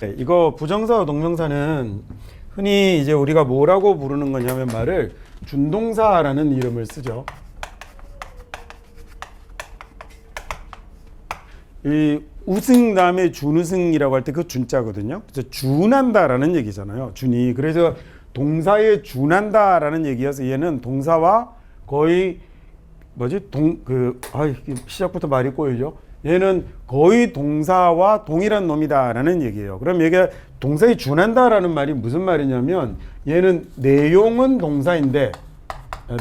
이거 부정사와 동명사는 흔히 이제 우리가 뭐라고 부르는 거냐면 말을 준동사라는 이름을 쓰죠. 이 우승 다음에 준우승이라고 할 때 그 준자거든요. 그래서 준한다라는 얘기잖아요. 준이. 그래서 동사에 준한다라는 얘기여서 얘는 동사와 거의 시작부터 말이 꼬이죠. 얘는 거의 동사와 동일한 놈이다라는 얘기예요. 그럼 얘가 동사에 준한다라는 말이 무슨 말이냐면 얘는 내용은 동사인데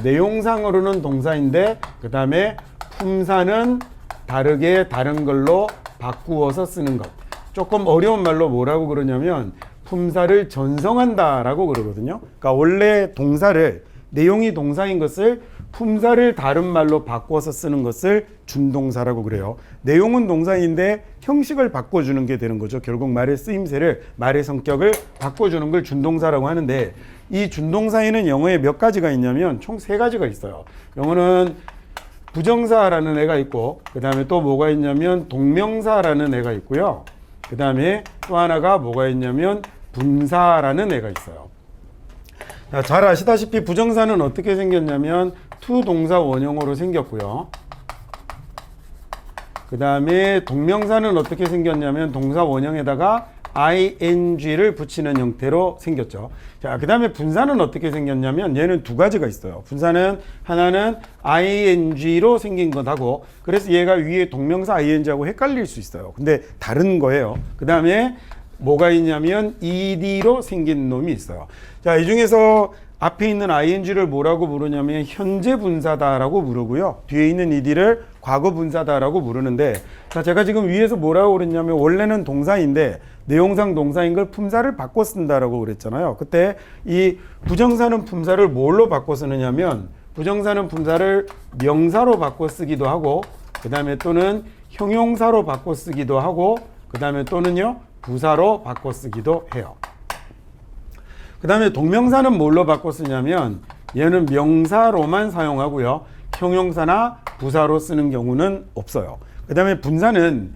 내용상으로는 동사인데 그 다음에 품사는 다르게 다른 걸로 바꾸어서 쓰는 것. 조금 어려운 말로 뭐라고 그러냐면 품사를 전성한다라고 그러거든요. 그러니까 원래 동사를 내용이 동사인 것을 품사를 다른 말로 바꿔서 쓰는 것을 준동사라고 그래요. 내용은 동사인데 형식을 바꿔주는 게 되는 거죠. 결국 말의 쓰임새를, 말의 성격을 바꿔주는 걸 준동사라고 하는데 이 준동사에는 영어에 몇 가지가 있냐면 총 3가지가 있어요. 영어는 부정사라는 애가 있고 그 다음에 또 뭐가 있냐면 동명사라는 애가 있고요. 그 다음에 또 하나가 뭐가 있냐면 분사라는 애가 있어요. 자, 잘 아시다시피 부정사는 어떻게 생겼냐면 to 동사 원형으로 생겼고요. 그 다음에 동명사는 어떻게 생겼냐면 동사 원형에다가 ing를 붙이는 형태로 생겼죠. 자, 그 다음에 분사는 어떻게 생겼냐면 얘는 2가지가 있어요. 분사는 하나는 ing로 생긴 것하고 그래서 얘가 위에 동명사 ing하고 헷갈릴 수 있어요. 근데 다른 거예요. 그 다음에 뭐가 있냐면 ed로 생긴 놈이 있어요. 자, 이 중에서 앞에 있는 ing를 뭐라고 부르냐면 현재 분사다라고 부르고요. 뒤에 있는 ed를 과거 분사다라고 부르는데 자, 제가 지금 위에서 뭐라고 그랬냐면 원래는 동사인데 내용상 동사인 걸 품사를 바꿔 쓴다라고 그랬잖아요. 그때 이 부정사는 품사를 뭘로 바꿔 쓰느냐면 부정사는 품사를 명사로 바꿔 쓰기도 하고 그 다음에 또는 형용사로 바꿔 쓰기도 하고 그 다음에 또는요 부사로 바꿔 쓰기도 해요. 그 다음에 동명사는 뭘로 바꿔 쓰냐면 얘는 명사로만 사용하고요. 형용사나 부사로 쓰는 경우는 없어요. 그 다음에 분사는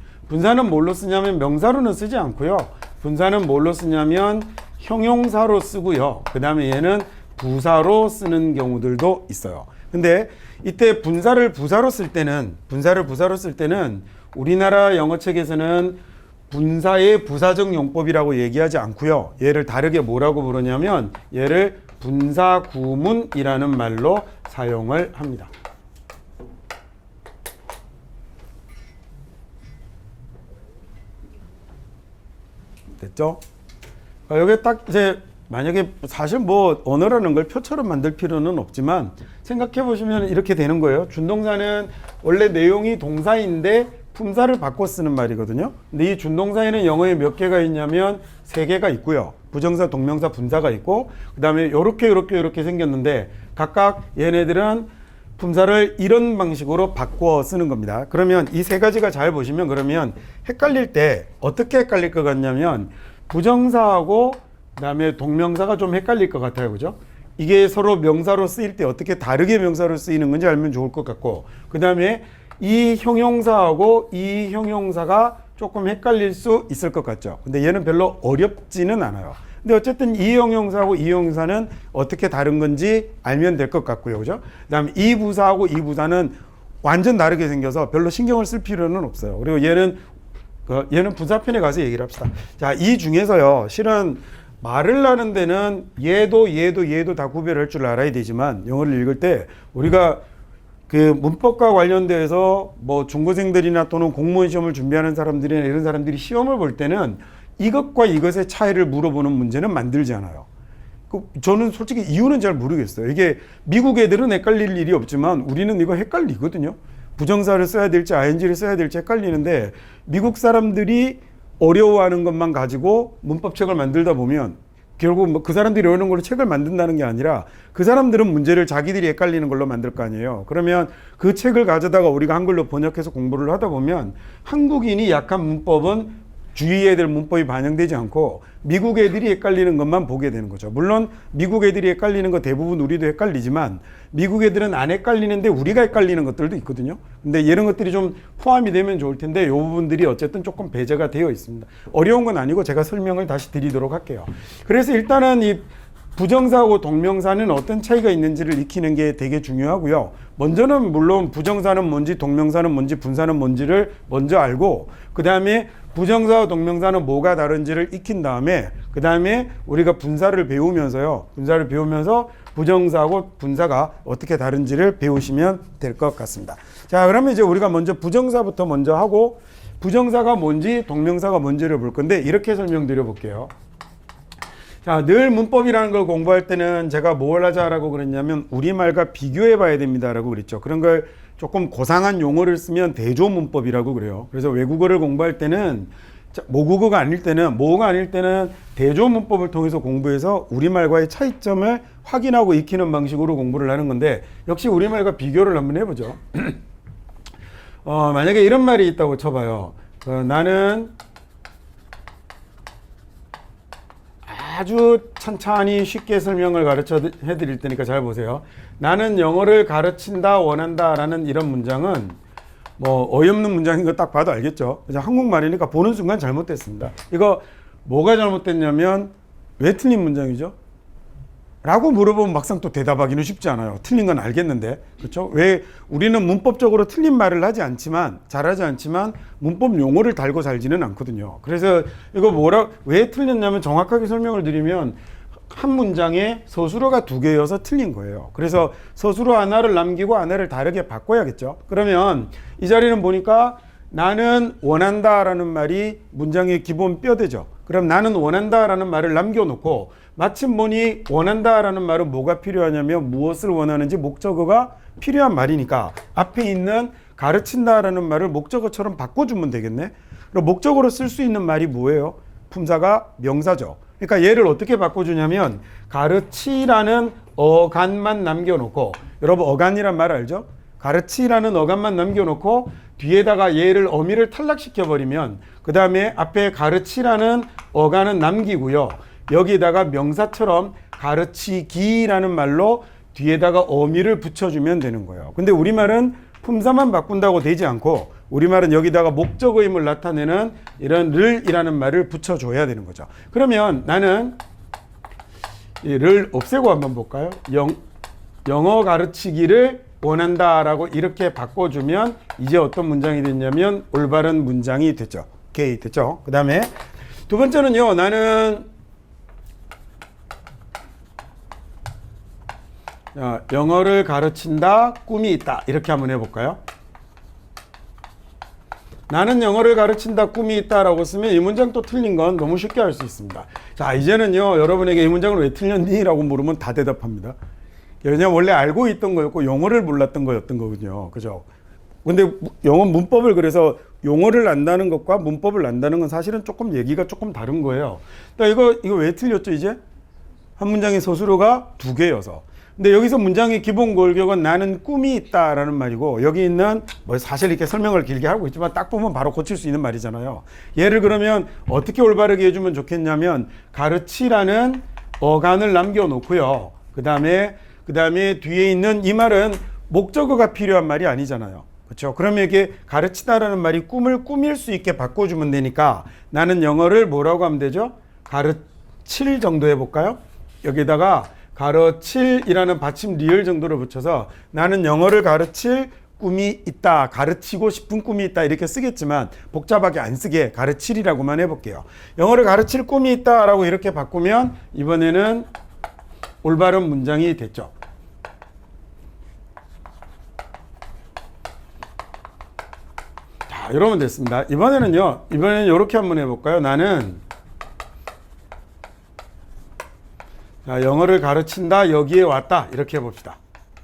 뭘로 쓰냐면 명사로는 쓰지 않고요. 분사는 뭘로 쓰냐면 형용사로 쓰고요. 그 다음에 얘는 부사로 쓰는 경우들도 있어요. 근데 이때 분사를 부사로 쓸 때는 우리나라 영어책에서는 분사의 부사적 용법이라고 얘기하지 않고요. 얘를 다르게 뭐라고 부르냐면 얘를 분사구문이라는 말로 사용을 합니다. 됐죠? 여기 딱 이제 만약에 사실 뭐 언어라는 걸 표처럼 만들 필요는 없지만 생각해 보시면 이렇게 되는 거예요. 준동사는 원래 내용이 동사인데 품사를 바꿔 쓰는 말이거든요. 근데 이 준동사에는 영어에 몇 개가 있냐면 3개가 있고요. 부정사, 동명사, 분사가 있고 그 다음에 요렇게 생겼는데 각각 얘네들은 품사를 이런 방식으로 바꿔 쓰는 겁니다. 그러면 이 3가지가 잘 보시면 그러면 헷갈릴 때 어떻게 헷갈릴 것 같냐면 부정사하고 그 다음에 동명사가 좀 헷갈릴 것 같아요. 그죠? 이게 서로 명사로 쓰일 때 어떻게 다르게 명사로 쓰이는 건지 알면 좋을 것 같고 그 다음에 이 형용사하고 이 형용사가 조금 헷갈릴 수 있을 것 같죠. 근데 얘는 별로 어렵지는 않아요. 근데 어쨌든 이 형용사하고 이 형용사는 어떻게 다른 건지 알면 될 것 같고요. 그죠? 그 다음에 이 부사하고 이 부사는 완전 다르게 생겨서 별로 신경을 쓸 필요는 없어요. 그리고 얘는 분사편에 가서 얘기를 합시다. 자, 이 중에서요, 실은 말을 하는 데는 얘도 다 구별할 줄 알아야 되지만 영어를 읽을 때 우리가 그 문법과 관련돼서 뭐 중고생들이나 또는 공무원 시험을 준비하는 사람들이나 이런 사람들이 시험을 볼 때는 이것과 이것의 차이를 물어보는 문제는 만들지 않아요. 저는 솔직히 이유는 잘 모르겠어요. 이게 미국 애들은 헷갈릴 일이 없지만 우리는 이거 헷갈리거든요. 부정사를 써야 될지 ing를 써야 될지 헷갈리는데 미국 사람들이 어려워하는 것만 가지고 문법책을 만들다 보면 결국 뭐 그 사람들이 어려운 걸로 책을 만든다는 게 아니라 그 사람들은 문제를 자기들이 헷갈리는 걸로 만들 거 아니에요. 그러면 그 책을 가져다가 우리가 한글로 번역해서 공부를 하다 보면 한국인이 약한 문법은 주위 애들 문법이 반영되지 않고 미국 애들이 헷갈리는 것만 보게 되는 거죠. 물론 미국 애들이 헷갈리는 거 대부분 우리도 헷갈리지만 미국 애들은 안 헷갈리는데 우리가 헷갈리는 것들도 있거든요. 근데 이런 것들이 좀 포함이 되면 좋을 텐데 이 부분들이 어쨌든 조금 배제가 되어 있습니다. 어려운 건 아니고 제가 설명을 다시 드리도록 할게요. 그래서 일단은 이 부정사하고 동명사는 어떤 차이가 있는지를 익히는 게 되게 중요하고요. 먼저는 물론 부정사는 뭔지 동명사는 뭔지 분사는 뭔지를 먼저 알고 그 다음에 부정사와 동명사는 뭐가 다른지를 익힌 다음에 그 다음에 우리가 분사를 배우면서요. 분사를 배우면서 부정사하고 분사가 어떻게 다른지를 배우시면 될 것 같습니다. 자, 그러면 이제 우리가 먼저 부정사부터 먼저 하고 부정사가 뭔지 동명사가 뭔지를 볼 건데 이렇게 설명드려 볼게요. 자, 늘 문법이라는 걸 공부할 때는 제가 뭘 하자라고 그랬냐면 우리말과 비교해 봐야 됩니다라고 그랬죠. 그런 걸 조금 고상한 용어를 쓰면 대조문법이라고 그래요. 그래서 외국어를 공부할 때는 모국어가 아닐 때는 모어가 아닐 때는 대조문법을 통해서 공부해서 우리말과의 차이점을 확인하고 익히는 방식으로 공부를 하는 건데 역시 우리말과 비교를 한번 해보죠. 만약에 이런 말이 있다고 쳐봐요. 나는 아주 천천히 쉽게 설명을 가르쳐 해드릴 테니까 잘 보세요. 나는 영어를 가르친다 원한다 라는 이런 문장은 뭐 어이없는 문장인 거 딱 봐도 알겠죠. 그냥 한국말이니까 보는 순간 잘못됐습니다. 이거 뭐가 잘못됐냐면 왜 틀린 문장이죠? 라고 물어보면 막상 또 대답하기는 쉽지 않아요. 틀린 건 알겠는데. 그렇죠? 왜 우리는 문법적으로 틀린 말을 하지 않지만 잘하지 않지만 문법 용어를 달고 살지는 않거든요. 그래서 이거 왜 틀렸냐면 정확하게 설명을 드리면 한 문장에 서술어가 2개여서 틀린 거예요. 그래서 서술어 하나를 남기고 하나를 다르게 바꿔야겠죠. 그러면 이 자리는 보니까 나는 원한다라는 말이 문장의 기본 뼈대죠. 그럼 나는 원한다라는 말을 남겨놓고 마침 보니 원한다라는 말은 뭐가 필요하냐면 무엇을 원하는지 목적어가 필요한 말이니까 앞에 있는 가르친다라는 말을 목적어처럼 바꿔주면 되겠네. 그럼 목적어로 쓸 수 있는 말이 뭐예요? 품사가 명사죠. 그러니까 얘를 어떻게 바꿔주냐면 가르치라는 어간만 남겨놓고 여러분 어간이란 말 알죠? 가르치라는 어간만 남겨놓고 뒤에다가 얘를 어미를 탈락시켜버리면 그 다음에 앞에 가르치라는 어간은 남기고요. 여기다가 명사처럼 가르치기라는 말로 뒤에다가 어미를 붙여주면 되는 거예요. 근데 우리말은 품사만 바꾼다고 되지 않고 우리말은 여기다가 목적어임을 나타내는 이런 를이라는 말을 붙여줘야 되는 거죠. 그러면 나는 이 를 없애고 한번 볼까요? 영어 가르치기를 원한다라고 이렇게 바꿔주면 이제 어떤 문장이 됐냐면 올바른 문장이 됐죠. 오케이, 됐죠? 그 다음에 두 번째는요. 나는 영어를 가르친다 꿈이 있다 이렇게 한번 해볼까요? 나는 영어를 가르친다 꿈이 있다라고 쓰면 이 문장 또 틀린 건 너무 쉽게 할 수 있습니다. 자, 이제는요 여러분에게 이 문장을 왜 틀렸니? 라고 물으면 다 대답합니다. 왜냐면 원래 알고 있던 거였고 용어를 몰랐던 거였던 거거든요. 그죠? 근데 영어 문법을 그래서 용어를 안다는 것과 문법을 안다는 건 사실은 조금 얘기가 조금 다른 거예요. 그러니까 이거 왜 틀렸죠 이제? 한 문장의 서술어가 2개여서. 근데 여기서 문장의 기본 골격은 나는 꿈이 있다라는 말이고 여기 있는 뭐 사실 이렇게 설명을 길게 하고 있지만 딱 보면 바로 고칠 수 있는 말이잖아요. 얘를 그러면 어떻게 올바르게 해주면 좋겠냐면 가르치라는 어간을 남겨놓고요. 그 다음에 뒤에 있는 이 말은 목적어가 필요한 말이 아니잖아요. 그렇죠? 그러면 이게 가르치다라는 말이 꿈을 꾸밀 수 있게 바꿔주면 되니까 나는 영어를 뭐라고 하면 되죠? 가르칠 정도 해볼까요? 여기다가 가르칠이라는 받침 리을 정도를 붙여서 나는 영어를 가르칠 꿈이 있다, 가르치고 싶은 꿈이 있다 이렇게 쓰겠지만 복잡하게 안 쓰게 가르칠이라고만 해볼게요. 영어를 가르칠 꿈이 있다라고 이렇게 바꾸면 이번에는 올바른 문장이 됐죠. 자, 이러면 됐습니다. 이번에는 이렇게 한번 해볼까요? 나는 영어를 가르친다 여기에 왔다 이렇게 해봅시다.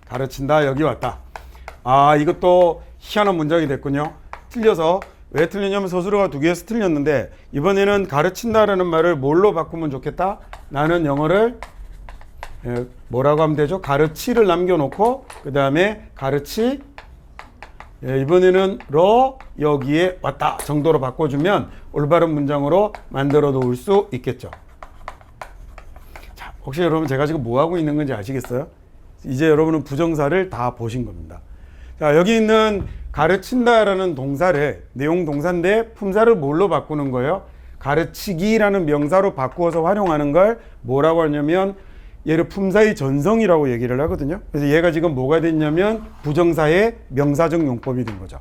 가르친다 여기 왔다. 아, 이것도 희한한 문장이 됐군요. 틀려서 왜 틀리냐면 서술어가 2개에서 틀렸는데 이번에는 가르친다라는 말을 뭘로 바꾸면 좋겠다? 나는 영어를 뭐라고 하면 되죠? 가르치를 남겨놓고 그 다음에 가르치다 예, 이번에는 러 여기에 왔다 정도로 바꿔주면 올바른 문장으로 만들어 놓을 수 있겠죠. 자, 혹시 여러분 제가 지금 뭐 하고 있는 건지 아시겠어요? 이제 여러분은 부정사를 다 보신 겁니다. 자, 여기 있는 가르친다라는 동사를 내용 동사인데 품사를 뭘로 바꾸는 거예요? 가르치기라는 명사로 바꾸어서 활용하는 걸 뭐라고 하냐면 얘를 품사의 전성이라고 얘기를 하거든요. 그래서 얘가 지금 뭐가 됐냐면 부정사의 명사적 용법이 된 거죠.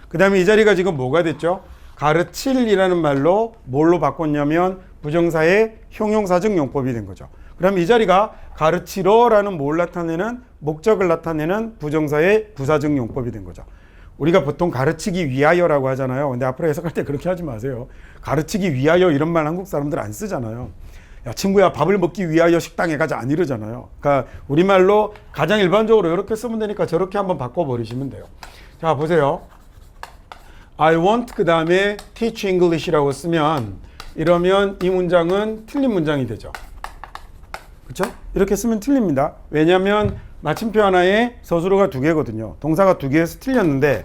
그 다음에 이 자리가 지금 뭐가 됐죠? 가르칠이라는 말로 뭘로 바꿨냐면 부정사의 형용사적 용법이 된 거죠. 그럼 이 자리가 가르치러라는 뭘 나타내는 목적을 나타내는 부정사의 부사적 용법이 된 거죠. 우리가 보통 가르치기 위하여라고 하잖아요. 근데 앞으로 해석할 때 그렇게 하지 마세요. 가르치기 위하여 이런 말 한국 사람들 안 쓰잖아요. 야, 친구야, 밥을 먹기 위하여 식당에 가자 안 이러잖아요. 그러니까 우리말로 가장 일반적으로 이렇게 쓰면 되니까 저렇게 한번 바꿔버리시면 돼요. 자, 보세요. I want 그 다음에 teach English라고 쓰면 이러면 이 문장은 틀린 문장이 되죠. 그렇죠? 이렇게 쓰면 틀립니다. 왜냐하면 마침표 하나에 서술어가 2개거든요. 동사가 2개에서 틀렸는데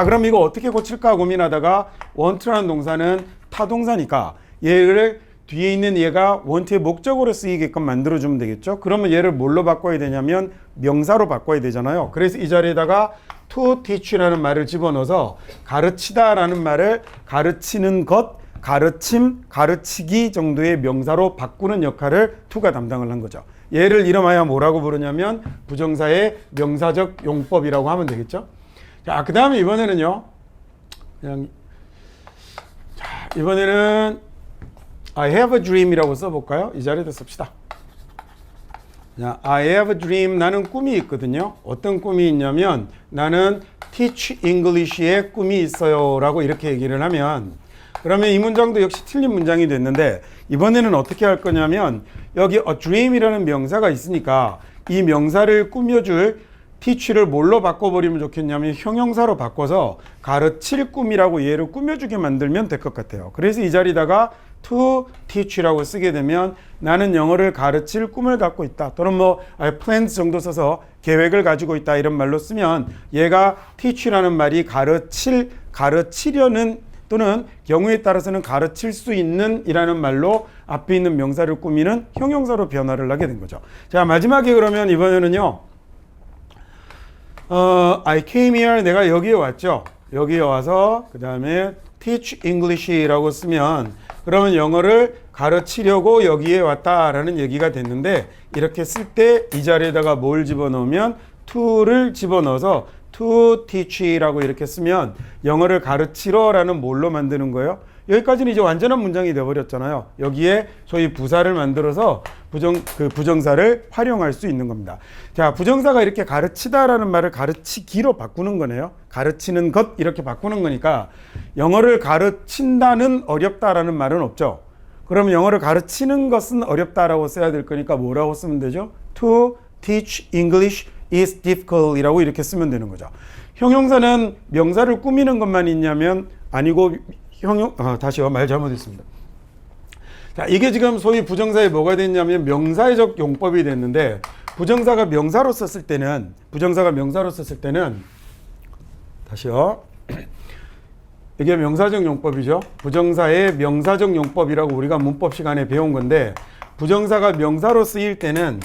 그럼 이거 어떻게 고칠까 고민하다가 want라는 동사는 타동사니까 얘를 뒤에 있는 얘가 want의 목적으로 쓰이게끔 만들어주면 되겠죠. 그러면 얘를 뭘로 바꿔야 되냐면 명사로 바꿔야 되잖아요. 그래서 이 자리에다가 to teach라는 말을 집어넣어서 가르치다라는 말을 가르치는 것, 가르침, 가르치기 정도의 명사로 바꾸는 역할을 to가 담당을 한 거죠. 얘를 이름하여 뭐라고 부르냐면 부정사의 명사적 용법이라고 하면 되겠죠. 자, 그 다음에 이번에는요. 이번에는 I have a dream이라고 써볼까요? 이 자리에다 씁시다. 자, I have a dream. 나는 꿈이 있거든요. 어떤 꿈이 있냐면 나는 teach English의 꿈이 있어요 라고 이렇게 얘기를 하면 그러면 이 문장도 역시 틀린 문장이 됐는데 이번에는 어떻게 할 거냐면 여기 a dream이라는 명사가 있으니까 이 명사를 꾸며줄 teach를 뭘로 바꿔버리면 좋겠냐면 형용사로 바꿔서 가르칠 꿈이라고 얘를 꾸며주게 만들면 될 것 같아요. 그래서 이 자리다가 to teach라고 쓰게 되면 나는 영어를 가르칠 꿈을 갖고 있다. 또는 뭐 plans 정도 써서 계획을 가지고 있다 이런 말로 쓰면 얘가 teach라는 말이 가르치려는 또는 경우에 따라서는 가르칠 수 있는 이라는 말로 앞에 있는 명사를 꾸미는 형용사로 변화를 하게 된 거죠. 자, 마지막에 그러면 이번에는요. I came here. 내가 여기에 왔죠. 여기에 와서 그 다음에 teach English라고 쓰면 그러면 영어를 가르치려고 여기에 왔다라는 얘기가 됐는데 이렇게 쓸 때 이 자리에다가 뭘 집어넣으면 to를 집어넣어서 to teach라고 이렇게 쓰면 영어를 가르치러라는 뭘로 만드는 거예요? 여기까지는 이제 완전한 문장이 되어버렸잖아요. 여기에 소위 부사를 만들어서 부정사를 활용할 수 있는 겁니다. 자, 부정사가 이렇게 가르치다라는 말을 가르치기로 바꾸는 거네요. 가르치는 것 이렇게 바꾸는 거니까 영어를 가르친다는 어렵다라는 말은 없죠. 그럼 영어를 가르치는 것은 어렵다라고 써야 될 거니까 뭐라고 쓰면 되죠? To teach English is difficult 이라고 이렇게 쓰면 되는 거죠. 형용사는 명사를 꾸미는 것만 있냐면 아니고 다시요. 말 잘못했습니다. 자, 이게 지금 소위 부정사에 뭐가 됐냐면 명사적 용법이 됐는데 부정사가 명사로 썼을 때는 다시요. 이게 명사적 용법이죠. 부정사의 명사적 용법이라고 우리가 문법 시간에 배운 건데 부정사가 명사로 쓰일 때는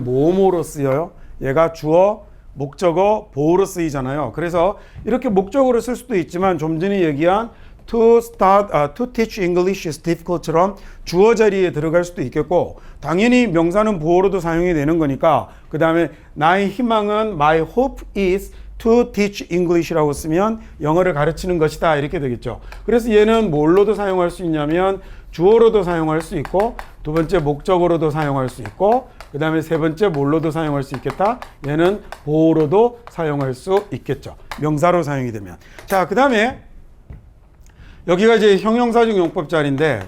뭐뭐로 쓰여요? 얘가 주어, 목적어, 보어로 쓰이잖아요. 그래서 이렇게 목적어로 쓸 수도 있지만 좀 전에 얘기한 to teach English is difficult처럼 주어 자리에 들어갈 수도 있겠고 당연히 명사는 보어로도 사용이 되는 거니까 그 다음에 나의 희망은 my hope is to teach English라고 쓰면 영어를 가르치는 것이다 이렇게 되겠죠. 그래서 얘는 뭘로도 사용할 수 있냐면 주어로도 사용할 수 있고 두 번째 목적어로도 사용할 수 있고 그 다음에 세 번째 뭘로도 사용할 수 있겠다. 얘는 보어로도 사용할 수 있겠죠. 명사로 사용이 되면. 자, 그 다음에 여기가 이제 형용사적 용법 자리인데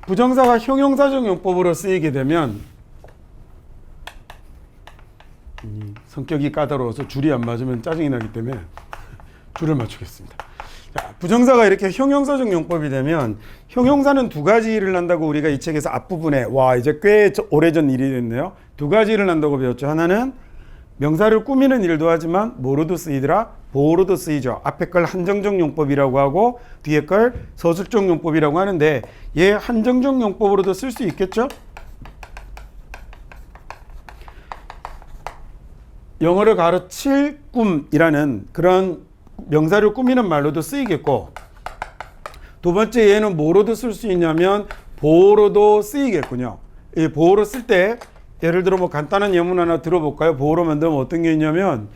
부정사가 형용사적 용법으로 쓰이게 되면 성격이 까다로워서 줄이 안 맞으면 짜증이 나기 때문에 줄을 맞추겠습니다. 자, 부정사가 이렇게 형용사적 용법이 되면 형용사는 두 가지 일을 한다고 우리가 이 책에서 앞부분에 와 이제 꽤 오래전 일이 됐네요. 두 가지 일을 한다고 배웠죠. 하나는 명사를 꾸미는 일도 하지만 뭐로도 쓰이더라? 보어로도 쓰이죠. 앞에 걸 한정적 용법이라고 하고 뒤에 걸 서술적 용법이라고 하는데 얘 한정적 용법으로도 쓸 수 있겠죠? 영어를 가르칠 꿈이라는 그런 명사를 꾸미는 말로도 쓰이겠고 두 번째 얘는 뭐로도 쓸 수 있냐면 보어로도 쓰이겠군요. 이 보어로 쓸 때 예를 들어 뭐 간단한 예문 하나 들어볼까요? 보어로 만들면 어떤 게 있냐면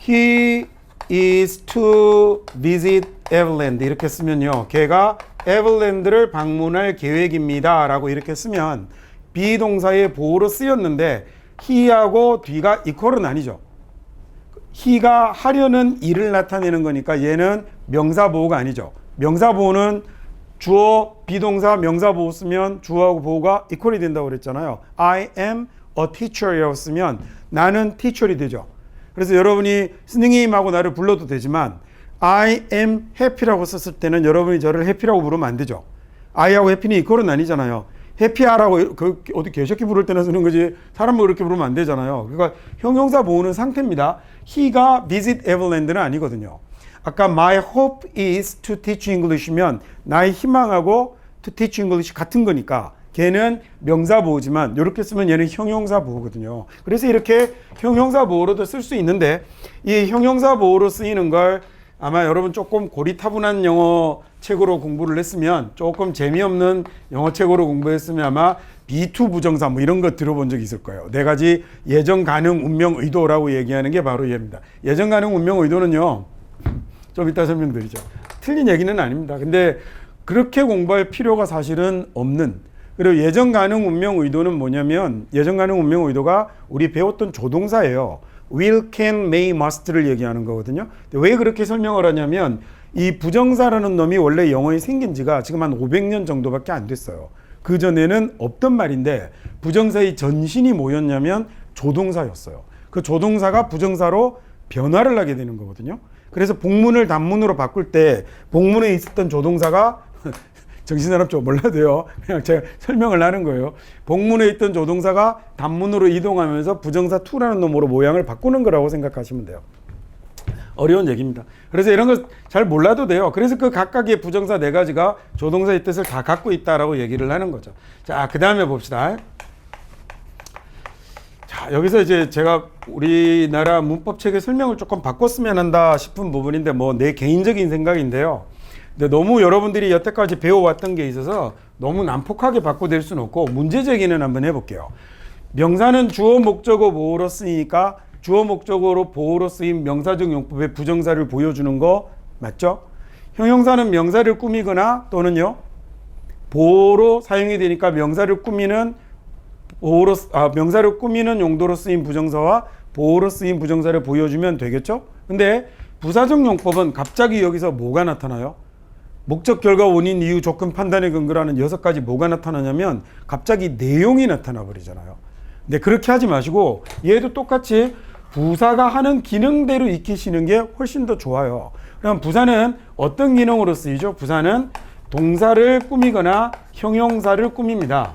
He is to visit Everland 이렇게 쓰면요. 걔가 에버랜드를 방문할 계획입니다 라고 이렇게 쓰면 비동사의 보어로 쓰였는데 he하고 뒤가 이퀄은 아니죠. he가 하려는 일을 나타내는 거니까 얘는 명사보호가 아니죠. 명사보호는 주어, 비동사, 명사보호 쓰면 주어하고 보호가 이퀄이 된다고 그랬잖아요. I am a teacher이라고 쓰면 나는 teacher이 되죠. 그래서 여러분이 스님하고 나를 불러도 되지만 I am happy라고 썼을 때는 여러분이 저를 happy라고 부르면 안 되죠. I하고 happy는 이퀄은 아니잖아요. 해피하라고 어디 개새끼 부를 때나 쓰는 거지 사람을 그렇게 부르면 안 되잖아요. 그러니까 형용사 보호는 상태입니다. He가 visit Everland는 아니거든요. 아까 my hope is to teach English면 나의 희망하고 to teach English 같은 거니까 걔는 명사 보호지만 이렇게 쓰면 얘는 형용사 보호거든요. 그래서 이렇게 형용사 보호로도 쓸 수 있는데 이 형용사 보호로 쓰이는 걸 아마 여러분 조금 고리타분한 영어 책으로 공부를 했으면 조금 재미없는 영어 책으로 공부했으면 아마 B2 부정사 뭐 이런 거 들어본 적 있을 거예요. 네 가지 예정 가능 운명 의도라고 얘기하는 게 바로 얘입니다. 예정 가능 운명 의도는요. 좀 이따 설명드리죠. 틀린 얘기는 아닙니다. 근데 그렇게 공부할 필요가 사실은 없는 그리고 예정 가능 운명 의도는 뭐냐면 예정 가능 운명 의도가 우리 배웠던 조동사예요. will, can, may, must를 얘기하는 거거든요. 왜 그렇게 설명을 하냐면 이 부정사라는 놈이 원래 영어에 생긴 지가 지금 한 500년 정도밖에 안 됐어요. 그전에는 없던 말인데 부정사의 전신이 뭐였냐면 조동사였어요. 그 조동사가 부정사로 변화를 하게 되는 거거든요. 그래서 복문을 단문으로 바꿀 때 복문에 있었던 조동사가 정신사람 좀 몰라도 돼요. 그냥 제가 설명을 하는 거예요. 복문에 있던 조동사가 단문으로 이동하면서 부정사 to라는 놈으로 모양을 바꾸는 거라고 생각하시면 돼요. 어려운 얘기입니다. 그래서 이런 거 잘 몰라도 돼요. 그래서 그 각각의 부정사 네 가지가 조동사의 뜻을 다 갖고 있다라고 얘기를 하는 거죠. 자, 그 다음에 봅시다. 자, 여기서 이제 제가 우리나라 문법책의 설명을 조금 바꿨으면 한다 싶은 부분인데 뭐 내 개인적인 생각인데요. 근데 너무 여러분들이 여태까지 배워왔던 게 있어서 너무 난폭하게 바꿔댈 수는 없고 문제 제기는 한번 해볼게요. 명사는 주어 목적어 보어로 쓰이니까 주어 목적어로 보어로 쓰인 명사적 용법의 부정사를 보여주는 거 맞죠? 형용사는 명사를 꾸미거나 또는요 보어로 사용이 되니까 명사를 꾸미는 명사를 꾸미는 용도로 쓰인 부정사와 보어로 쓰인 부정사를 보여주면 되겠죠? 근데 부사적 용법은 갑자기 여기서 뭐가 나타나요? 목적, 결과, 원인, 이유, 조건, 판단에 근거라는 6가지 뭐가 나타나냐면 갑자기 내용이 나타나 버리잖아요. 근데 그렇게 하지 마시고 얘도 똑같이 부사가 하는 기능대로 익히시는 게 훨씬 더 좋아요. 그럼 부사는 어떤 기능으로 쓰이죠? 부사는 동사를 꾸미거나 형용사를 꾸밉니다.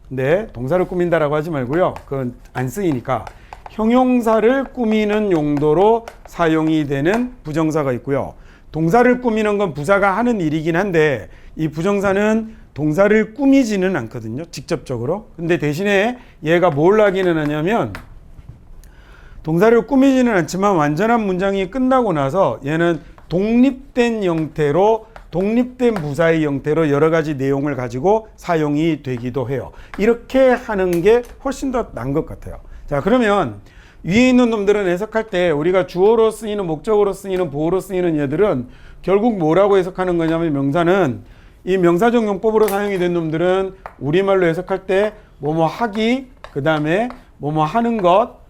근데 동사를 꾸민다라고 하지 말고요. 그건 안 쓰이니까 형용사를 꾸미는 용도로 사용이 되는 부정사가 있고요. 동사를 꾸미는 건 부사가 하는 일이긴 한데 이 부정사는 동사를 꾸미지는 않거든요. 직접적으로. 근데 대신에 얘가 뭘 하기는 하냐면 동사를 꾸미지는 않지만 완전한 문장이 끝나고 나서 얘는 독립된 형태로 독립된 부사의 형태로 여러 가지 내용을 가지고 사용이 되기도 해요. 이렇게 하는 게 훨씬 더 나은 것 같아요. 자, 그러면 위에 있는 놈들은 해석할 때 우리가 주어로 쓰이는 목적어로 쓰이는 보어로 쓰이는 얘들은 결국 뭐라고 해석하는 거냐면 명사는 이 명사적 용법으로 사용이 된 놈들은 우리말로 해석할 때 뭐뭐 하기, 그 다음에 뭐뭐 하는 것,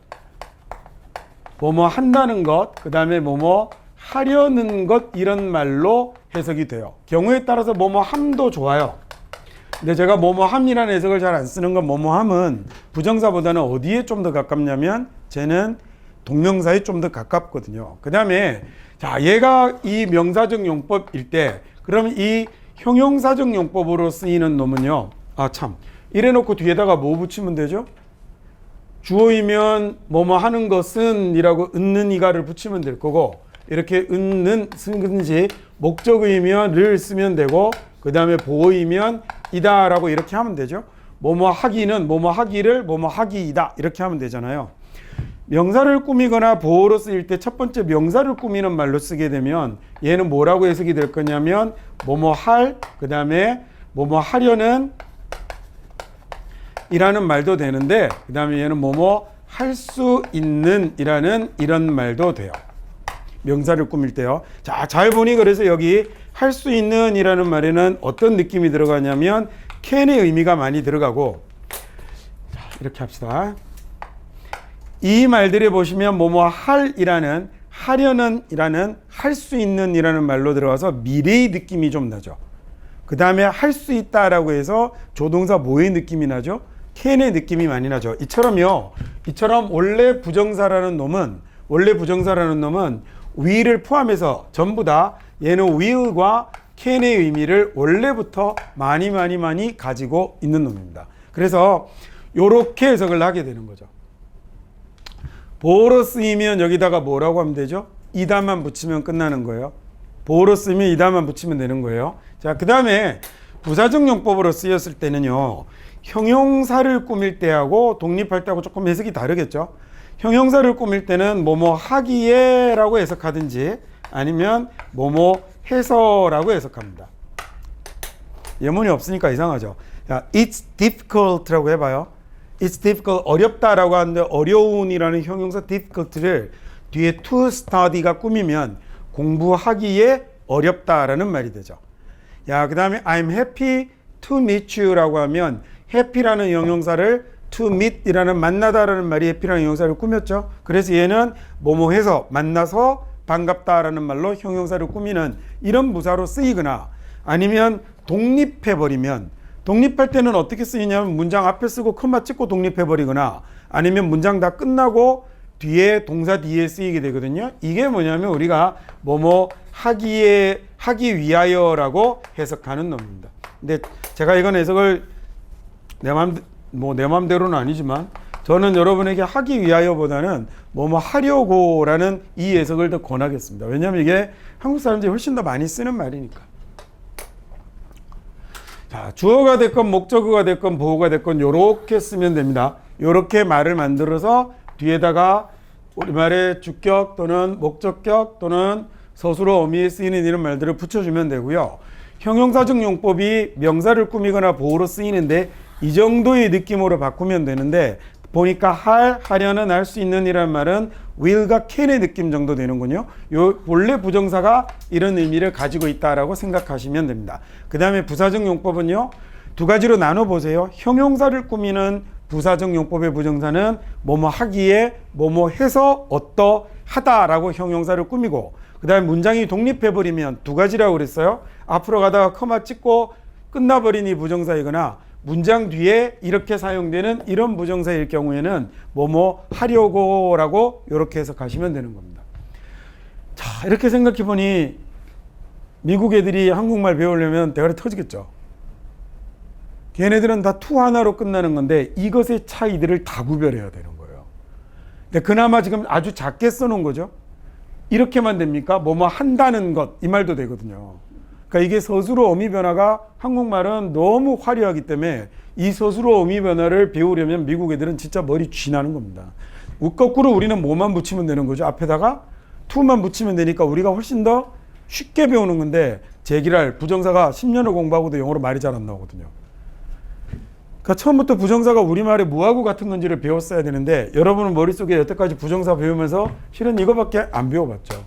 뭐뭐 한다는 것, 그 다음에 뭐뭐 하려는 것 이런 말로 해석이 돼요. 경우에 따라서 뭐뭐 함도 좋아요. 근데 제가 뭐뭐 함이라는 해석을 잘 안 쓰는 건 뭐뭐 함은 부정사보다는 어디에 좀 더 가깝냐면 쟤는 동명사에 좀 더 가깝거든요. 그 다음에 자, 얘가 이 명사적 용법일 때 그럼 이 형용사적 용법으로 쓰이는 놈은요. 아, 참. 이래 놓고 뒤에다가 뭐 붙이면 되죠? 주어이면 뭐뭐 하는 것은 이라고 은는 이가를 붙이면 될 거고 이렇게 은는 쓴지 목적의면 를 쓰면 되고 그 다음에 보어이면 이다 라고 이렇게 하면 되죠. 뭐뭐 하기는 뭐뭐 하기를 뭐뭐 하기이다 이렇게 하면 되잖아요. 명사를 꾸미거나 보어로 쓰일 때 첫 번째 명사를 꾸미는 말로 쓰게 되면 얘는 뭐라고 해석이 될 거냐면 뭐뭐 할, 그 다음에 뭐뭐 하려는 이라는 말도 되는데 그 다음에 얘는 뭐뭐 할 수 있는 이라는 이런 말도 돼요. 명사를 꾸밀 때요. 자, 잘 보니 그래서 여기 할 수 있는 이라는 말에는 어떤 느낌이 들어가냐면 can의 의미가 많이 들어가고 자, 이렇게 합시다. 이 말들에 보시면 뭐뭐 할이라는 하려는 이라는 할 수 있는 이라는 말로 들어가서 미래의 느낌이 좀 나죠. 그 다음에 할 수 있다라고 해서 조동사 뭐의 느낌이 나죠? can의 느낌이 많이 나죠. 이처럼 원래 부정사라는 놈은 will을 포함해서 전부 다 얘는 will과 can의 의미를 원래부터 많이 가지고 있는 놈입니다. 그래서 이렇게 해석을 하게 되는 거죠. 보어로 쓰이면 여기다가 뭐라고 하면 되죠? 이다만 붙이면 끝나는 거예요. 보어로 쓰이면 이다만 붙이면 되는 거예요. 자, 그 다음에 부사적 용법으로 쓰였을 때는요. 형용사를 꾸밀 때하고 독립할 때하고 조금 해석이 다르겠죠. 형용사를 꾸밀 때는 뭐뭐 하기에 라고 해석하든지 아니면 뭐뭐 해서라고 해석합니다. 예문이 없으니까 이상하죠. 자, it's difficult라고 해봐요. It's difficult, 어렵다라고 하는데 어려운이라는 형용사 difficult를 뒤에 to study가 꾸미면 공부하기에 어렵다라는 말이 되죠. 야, 그 다음에 I'm happy to meet you라고 하면 happy라는 형용사를 to meet이라는 만나다라는 말이 happy라는 형용사를 꾸몄죠. 그래서 얘는 뭐뭐 해서 만나서 반갑다라는 말로 형용사를 꾸미는 이런 부사로 쓰이거나 아니면 독립해버리면 독립할 때는 어떻게 쓰이냐면 문장 앞에 쓰고 콤마 찍고 독립해버리거나 아니면 문장 다 끝나고 뒤에 동사 뒤에 쓰이게 되거든요. 이게 뭐냐면 우리가 뭐뭐 하기 위하여라고 해석하는 놈입니다. 근데 제가 이건 해석을 내 맘대로는 아니지만 저는 여러분에게 하기 위하여보다는 뭐뭐 하려고라는 이 해석을 더 권하겠습니다. 왜냐하면 이게 한국 사람들이 훨씬 더 많이 쓰는 말이니까. 자, 주어가 됐건 목적어가 됐건 보어가 됐건 요렇게 쓰면 됩니다. 요렇게 말을 만들어서 뒤에다가 우리말의 주격 또는 목적격 또는 서술어 어미에 쓰이는 이런 말들을 붙여주면 되고요. 형용사적 용법이 명사를 꾸미거나 보어로 쓰이는데 이 정도의 느낌으로 바꾸면 되는데 보니까 하려는 할 수 있는 이란 말은 will과 can의 느낌 정도 되는군요. 요 원래 부정사가 이런 의미를 가지고 있다라고 생각하시면 됩니다. 그 다음에 부사적 용법은요. 두 가지로 나눠보세요. 형용사를 꾸미는 부사적 용법의 부정사는 뭐뭐 하기에 뭐뭐 해서 어떠하다라고 형용사를 꾸미고 그 다음에 문장이 독립해버리면 두 가지라고 그랬어요. 앞으로 가다가 커마 찍고 끝나버린 이 부정사이거나 문장 뒤에 이렇게 사용되는 이런 부정사일 경우에는 뭐뭐 하려고라고 이렇게 해석하시면 되는 겁니다. 자, 이렇게 생각해 보니 미국 애들이 한국말 배우려면 대가리 터지겠죠. 걔네들은 다 투 하나로 끝나는 건데 이것의 차이들을 다 구별해야 되는 거예요. 근데 그나마 지금 아주 작게 써놓은 거죠. 이렇게만 됩니까? 뭐뭐 한다는 것 이 말도 되거든요. 그러니까 이게 서술어 어미 변화가 한국말은 너무 화려하기 때문에 이 서술어 어미 변화를 배우려면 미국 애들은 진짜 머리 쥐나는 겁니다. 거꾸로 우리는 뭐만 붙이면 되는 거죠. 앞에다가 to만 붙이면 되니까 우리가 훨씬 더 쉽게 배우는 건데 제기랄 부정사가 10년을 공부하고도 영어로 말이 잘 안 나오거든요. 그러니까 처음부터 부정사가 우리말에 뭐하고 같은 건지를 배웠어야 되는데 여러분은 머릿속에 여태까지 부정사 배우면서 실은 이거밖에 안 배워봤죠.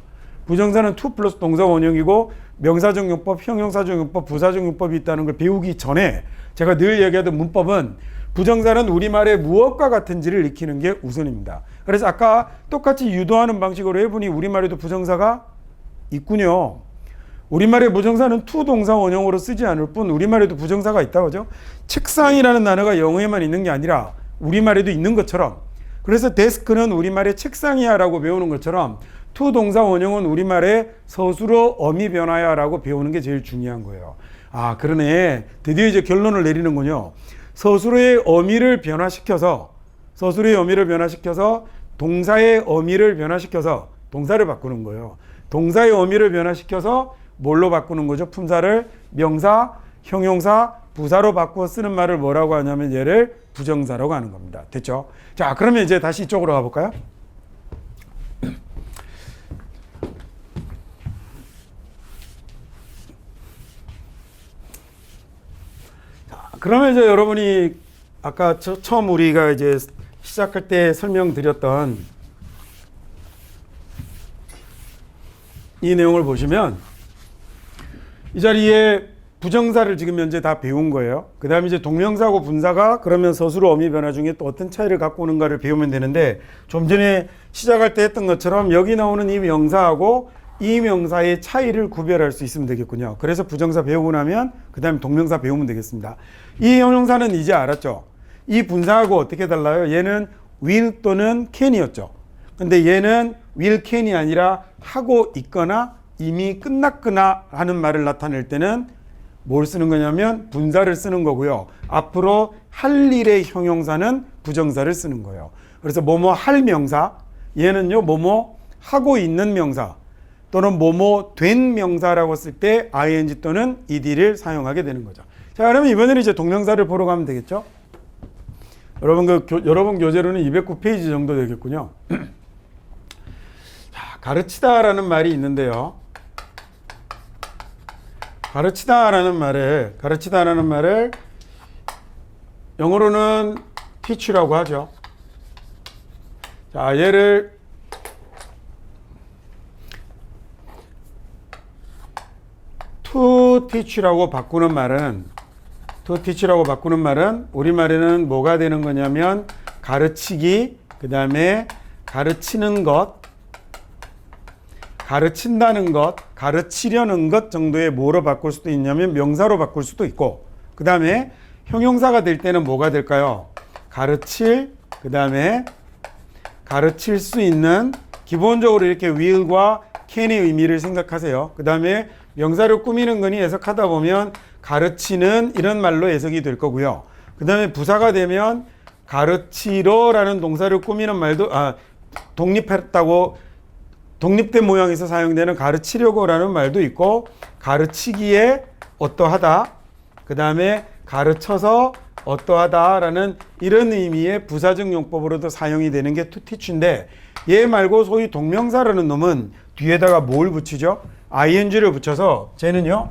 부정사는 to 플러스 동사 원형이고 명사적 용법, 형용사적 용법, 부사적 용법이 있다는 걸 배우기 전에 제가 늘 얘기하던 문법은 부정사는 우리말의 무엇과 같은지를 익히는 게 우선입니다. 그래서 아까 똑같이 유도하는 방식으로 해보니 우리말에도 부정사가 있군요. 우리말의 부정사는 to 동사 원형으로 쓰지 않을 뿐 우리말에도 부정사가 있다 그죠? 책상이라는 단어가 영어에만 있는 게 아니라 우리말에도 있는 것처럼 그래서 데스크는 우리말의 책상이야 라고 배우는 것처럼 to 동사 원형은 우리말의 서술어 어미 변화야 라고 배우는 게 제일 중요한 거예요. 아, 그러네. 드디어 이제 결론을 내리는군요. 서술어의 어미를 변화시켜서 동사의 어미를 변화시켜서 동사를 바꾸는 거예요. 동사의 어미를 변화시켜서 뭘로 바꾸는 거죠? 품사를 명사, 형용사, 부사로 바꾸어 쓰는 말을 뭐라고 하냐면 얘를 부정사라고 하는 겁니다. 됐죠? 자, 그러면 이제 다시 이쪽으로 가볼까요? 자, 그러면 이제 여러분이 아까 처음 우리가 이제 시작할 때 설명드렸던 이 내용을 보시면 이 자리에 부정사를 지금 현재 다 배운 거예요. 그 다음에 이제 동명사하고 분사가 그러면 서술어 어미 변화 중에 또 어떤 차이를 갖고 오는가를 배우면 되는데, 좀 전에 시작할 때 했던 것처럼 여기 나오는 이 명사하고 이 명사의 차이를 구별할 수 있으면 되겠군요. 그래서 부정사 배우고 나면 그 다음에 동명사 배우면 되겠습니다. 이 형용사는 이제 알았죠. 이 분사하고 어떻게 달라요? 얘는 will 또는 can이었죠. 근데 얘는 will can이 아니라 하고 있거나 이미 끝났거나 하는 말을 나타낼 때는 뭘 쓰는 거냐면 분사를 쓰는 거고요. 앞으로 할 일의 형용사는 부정사를 쓰는 거예요. 그래서 뭐뭐 할 명사, 얘는요 뭐뭐 하고 있는 명사 또는 뭐뭐 된 명사라고 쓸 때 ing 또는 ed를 사용하게 되는 거죠. 자, 그러면 이번에는 이제 동명사를 보러 가면 되겠죠. 여러분 교재로는 209페이지 정도 되겠군요. 자, 가르치다라는 말이 있는데요. 가르치다라는 말을 영어로는 teach라고 하죠. 자, 얘를 to teach라고 바꾸는 말은 우리말에는 뭐가 되는 거냐면 가르치기, 그 다음에 가르치는 것, 가르친다는 것, 가르치려는 것 정도의 뭐로 바꿀 수도 있냐면 명사로 바꿀 수도 있고, 그 다음에 형용사가 될 때는 뭐가 될까요? 가르칠, 그 다음에 가르칠 수 있는, 기본적으로 이렇게 will과 can의 의미를 생각하세요. 그 다음에 명사를 꾸미는 거니 해석하다 보면 가르치는 이런 말로 해석이 될 거고요. 그 다음에 부사가 되면 가르치러라는 동사를 꾸미는 말도 독립된 모양에서 사용되는 가르치려고라는 말도 있고, 가르치기에 어떠하다, 그 다음에 가르쳐서 어떠하다라는 이런 의미의 부사적 용법으로도 사용이 되는 게 to teach인데, 얘 말고 소위 동명사라는 놈은 뒤에다가 뭘 붙이죠? ing를 붙여서 쟤는요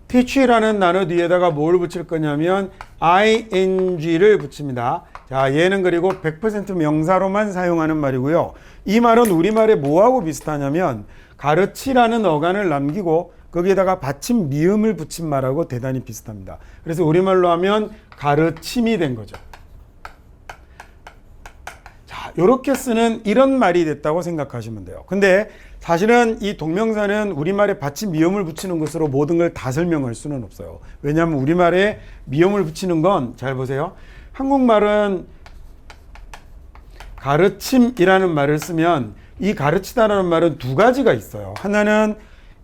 teach라는 단어 뒤에다가 뭘 붙일 거냐면 ing를 붙입니다. 자, 얘는 그리고 100% 명사로만 사용하는 말이고요. 이 말은 우리말에 뭐하고 비슷하냐면 가르치라는 어간을 남기고 거기에다가 받침 미음을 붙인 말하고 대단히 비슷합니다. 그래서 우리말로 하면 가르침이 된 거죠. 자, 이렇게 쓰는 이런 말이 됐다고 생각하시면 돼요. 근데 사실은 이 동명사는 우리말에 받침 미음을 붙이는 것으로 모든 걸 다 설명할 수는 없어요. 왜냐하면 우리말에 미음을 붙이는 건, 잘 보세요. 한국말은 가르침이라는 말을 쓰면 이 가르치다라는 말은 두 가지가 있어요. 하나는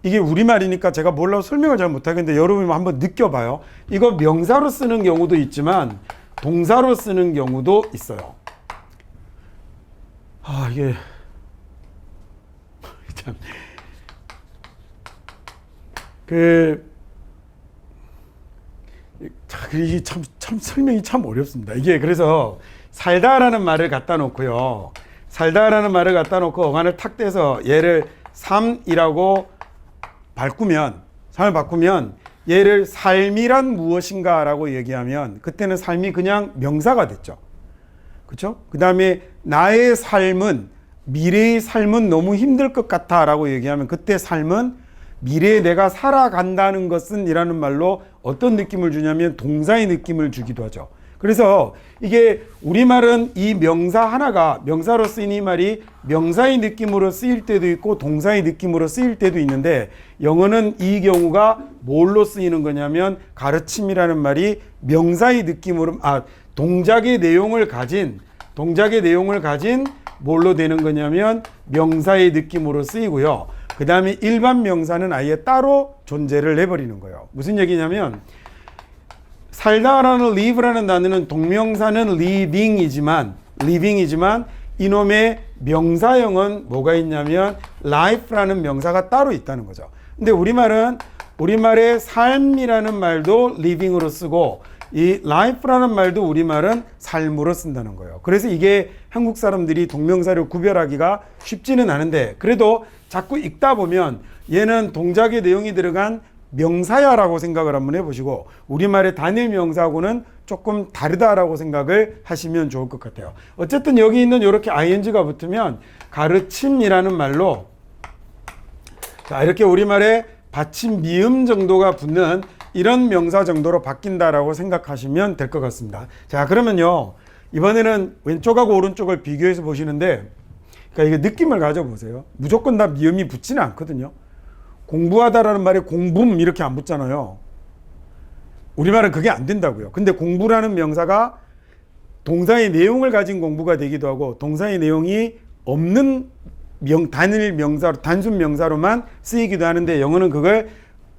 이게 우리말이니까 제가 몰라서 설명을 잘 못하겠는데 여러분이 한번 느껴봐요. 이거 명사로 쓰는 경우도 있지만 동사로 쓰는 경우도 있어요. 이게 참 이게 참 설명이 참 어렵습니다. 이게 그래서 살다라는 말을 갖다 놓고요. 살다라는 말을 갖다 놓고 어간을 탁 떼서 얘를 삶이라고 삶을 바꾸면 얘를 삶이란 무엇인가라고 얘기하면 그때는 삶이 그냥 명사가 됐죠. 그렇죠? 그 다음에 나의 삶은, 미래의 삶은 너무 힘들 것 같아 라고 얘기하면 그때 삶은 미래에 내가 살아간다는 것은 이라는 말로 어떤 느낌을 주냐면 동사의 느낌을 주기도 하죠. 그래서 이게 우리말은 이 명사 하나가, 명사로 쓰인 이 말이 명사의 느낌으로 쓰일 때도 있고 동사의 느낌으로 쓰일 때도 있는데, 영어는 이 경우가 뭘로 쓰이는 거냐면 가르침이라는 말이 명사의 느낌으로, 동작의 내용을 가진 뭘로 되는 거냐면 명사의 느낌으로 쓰이고요. 그 다음에 일반 명사는 아예 따로 존재를 내버리는 거예요. 무슨 얘기냐면 살다라는 live라는 단어는 동명사는 living이지만 이놈의 명사형은 뭐가 있냐면 life라는 명사가 따로 있다는 거죠. 근데 우리말의 삶이라는 말도 living으로 쓰고 이 life라는 말도 우리말은 삶으로 쓴다는 거예요. 그래서 이게 한국 사람들이 동명사를 구별하기가 쉽지는 않은데 그래도 자꾸 읽다 보면 얘는 동작의 내용이 들어간 명사야라고 생각을 한번 해보시고 우리말의 단일 명사하고는 조금 다르다라고 생각을 하시면 좋을 것 같아요. 어쨌든 여기 있는 이렇게 ing가 붙으면 가르침이라는 말로 자, 이렇게 우리말에 받침 미음 정도가 붙는 이런 명사 정도로 바뀐다라고 생각하시면 될 것 같습니다. 자, 그러면요. 이번에는 왼쪽하고 오른쪽을 비교해서 보시는데 그러니까 이게 느낌을 가져보세요. 무조건 다 미음이 붙지는 않거든요. 공부하다라는 말에 공붐 이렇게 안 붙잖아요. 우리말은 그게 안 된다고요. 근데 공부라는 명사가 동사의 내용을 가진 공부가 되기도 하고 동사의 내용이 없는 단일 명사로 단순 명사로만 쓰이기도 하는데 영어는 그걸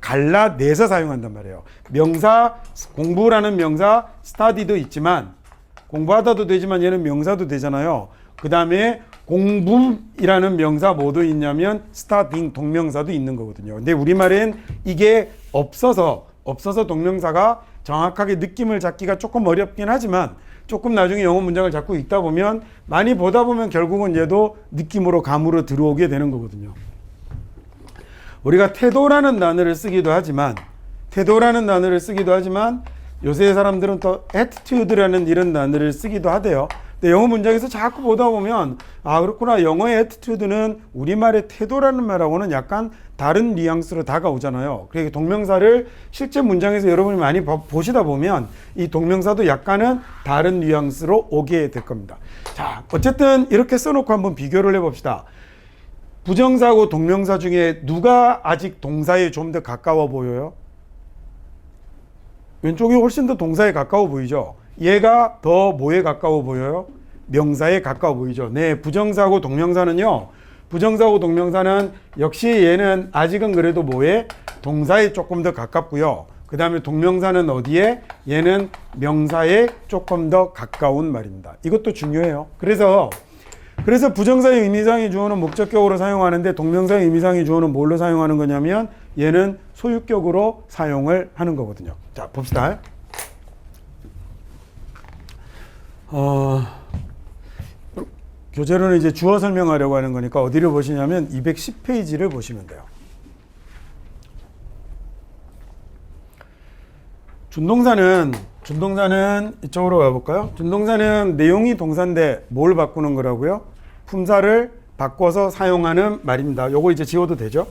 갈라내서 사용한단 말이에요. 명사 공부라는 명사 study도 있지만 공부하다도 되지만 얘는 명사도 되잖아요. 그 다음에 공붐이라는 명사 뭐도 있냐면 studying 동명사도 있는 거거든요. 근데 우리말엔 이게 없어서 동명사가 정확하게 느낌을 잡기가 조금 어렵긴 하지만 조금 나중에 영어 문장을 자꾸 읽다 보면 많이 보다 보면 결국은 얘도 느낌으로 감으로 들어오게 되는 거거든요. 우리가 태도라는 단어를 쓰기도 하지만 요새 사람들은 또 attitude라는 이런 단어를 쓰기도 하대요. 근데 영어 문장에서 자꾸 보다 보면 아 그렇구나 영어의 attitude는 우리말의 태도라는 말하고는 약간 다른 뉘앙스로 다가오잖아요. 그러니까 동명사를 실제 문장에서 여러분이 많이 보시다 보면 이 동명사도 약간은 다른 뉘앙스로 오게 될 겁니다. 자, 어쨌든 이렇게 써놓고 한번 비교를 해봅시다. 부정사하고 동명사 중에 누가 아직 동사에 좀 더 가까워 보여요? 왼쪽이 훨씬 더 동사에 가까워 보이죠? 얘가 더 뭐에 가까워 보여요? 명사에 가까워 보이죠? 네, 부정사하고 동명사는요. 부정사하고 동명사는 역시 얘는 아직은 그래도 뭐에? 동사에 조금 더 가깝고요. 그 다음에 동명사는 어디에? 얘는 명사에 조금 더 가까운 말입니다. 이것도 중요해요. 그래서 부정사의 의미상의 주어는 목적격으로 사용하는데 동명사의 의미상의 주어는 뭘로 사용하는 거냐면 얘는 소유격으로 사용을 하는 거거든요. 자, 봅시다. 교재로는 이제 주어 설명하려고 하는 거니까 어디를 보시냐면 210페이지를 보시면 돼요. 준동사는 이쪽으로 가볼까요? 준동사는 내용이 동사인데 뭘 바꾸는 거라고요? 품사를 바꿔서 사용하는 말입니다. 요거 이제 지워도 되죠?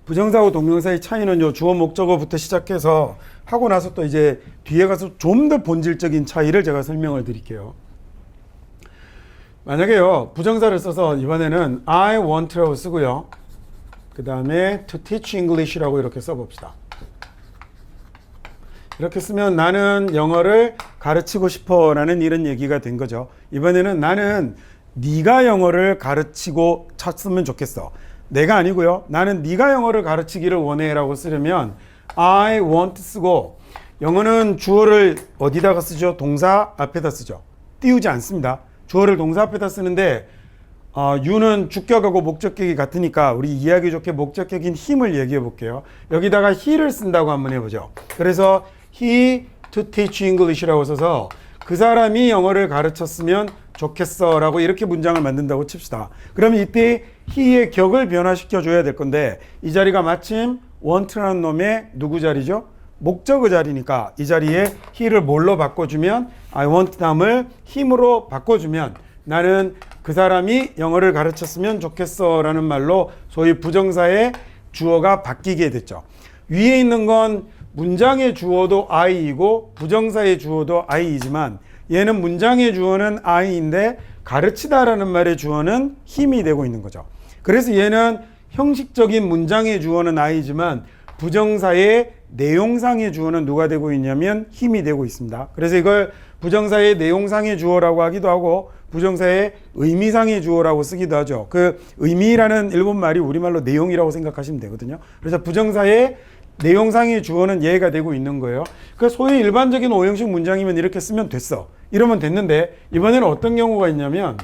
부정사하고 동명사의 차이는 요 주어 목적어부터 시작해서 하고 나서 또 이제 뒤에 가서 좀 더 본질적인 차이를 제가 설명을 드릴게요. 만약에요, 부정사를 써서 이번에는 I want라고 쓰고요. 그 다음에 to teach English라고 이렇게 써봅시다. 이렇게 쓰면 나는 영어를 가르치고 싶어 라는 이런 얘기가 된 거죠. 이번에는 나는 네가 영어를 가르치고 쳤으면 좋겠어. 내가 아니고요. 나는 네가 영어를 가르치기를 원해 라고 쓰려면 I want 쓰고 영어는 주어를 어디다가 쓰죠? 동사 앞에다 쓰죠. 띄우지 않습니다. 주어를 동사 앞에다 쓰는데 you는 주격하고 목적격이 같으니까 우리 이해하기 좋게 목적격인 him을 얘기해 볼게요. 여기다가 he를 쓴다고 한번 해보죠. 그래서 he to teach English라고 써서 그 사람이 영어를 가르쳤으면 좋겠어 라고 이렇게 문장을 만든다고 칩시다. 그러면 이때 he의 격을 변화시켜 줘야 될 건데 이 자리가 마침 want라는 놈의 누구 자리죠? 목적어 자리니까 이 자리에 he를 뭘로 바꿔주면 I want 다음을 him으로 바꿔주면 나는 그 사람이 영어를 가르쳤으면 좋겠어 라는 말로 소위 부정사의 주어가 바뀌게 됐죠. 위에 있는 건 문장의 주어도 I이고 부정사의 주어도 I이지만 얘는 문장의 주어는 I인데 가르치다라는 말의 주어는 힘이 되고 있는 거죠. 그래서 얘는 형식적인 문장의 주어는 I지만 부정사의 내용상의 주어는 누가 되고 있냐면 힘이 되고 있습니다. 그래서 이걸 부정사의 내용상의 주어라고 하기도 하고 부정사의 의미상의 주어라고 쓰기도 하죠. 그 의미라는 일본말이 우리말로 내용이라고 생각하시면 되거든요. 그래서 부정사의 내용상의 주어는 얘가 되고 있는 거예요. 그 소위 일반적인 5형식 문장이면 이렇게 쓰면 됐어. 이러면 됐는데 이번에는 어떤 경우가 있냐면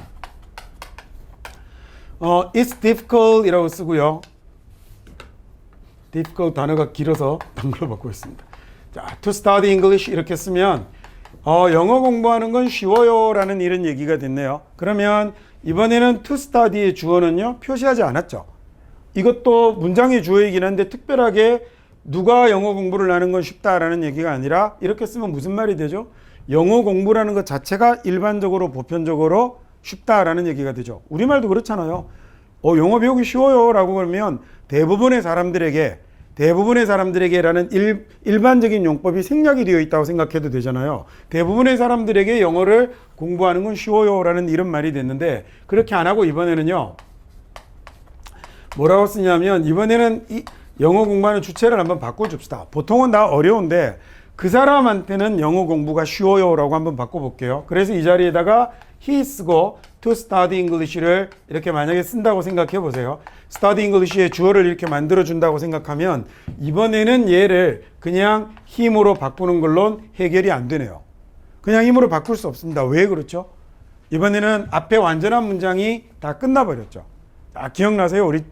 it's difficult 이라고 쓰고요. difficult 단어가 길어서 단글로 바꾸고 있습니다. 자, to study English 이렇게 쓰면 영어 공부하는 건 쉬워요 라는 이런 얘기가 됐네요. 그러면 이번에는 to study의 주어는요 표시하지 않았죠. 이것도 문장의 주어이긴 한데 특별하게 누가 영어 공부를 하는 건 쉽다라는 얘기가 아니라 이렇게 쓰면 무슨 말이 되죠? 영어 공부라는 것 자체가 일반적으로 보편적으로 쉽다라는 얘기가 되죠. 우리말도 그렇잖아요. 영어 배우기 쉬워요 라고 그러면 대부분의 사람들에게라는 일반적인 용법이 생략이 되어 있다고 생각해도 되잖아요. 대부분의 사람들에게 영어를 공부하는 건 쉬워요 라는 이런 말이 됐는데 그렇게 안 하고 이번에는요 뭐라고 쓰냐면 이번에는 영어 공부하는 주체를 한번 바꿔줍시다. 보통은 다 어려운데 그 사람한테는 영어 공부가 쉬워요 라고 한번 바꿔볼게요. 그래서 이 자리에다가 he 쓰고 to study English를 이렇게 만약에 쓴다고 생각해 보세요. study English의 주어를 이렇게 만들어 준다고 생각하면 이번에는 얘를 그냥 힘으로 바꾸는 걸로는 해결이 안 되네요. 그냥 힘으로 바꿀 수 없습니다. 왜 그렇죠? 이번에는 앞에 완전한 문장이 다 끝나버렸죠. 기억나세요? 우리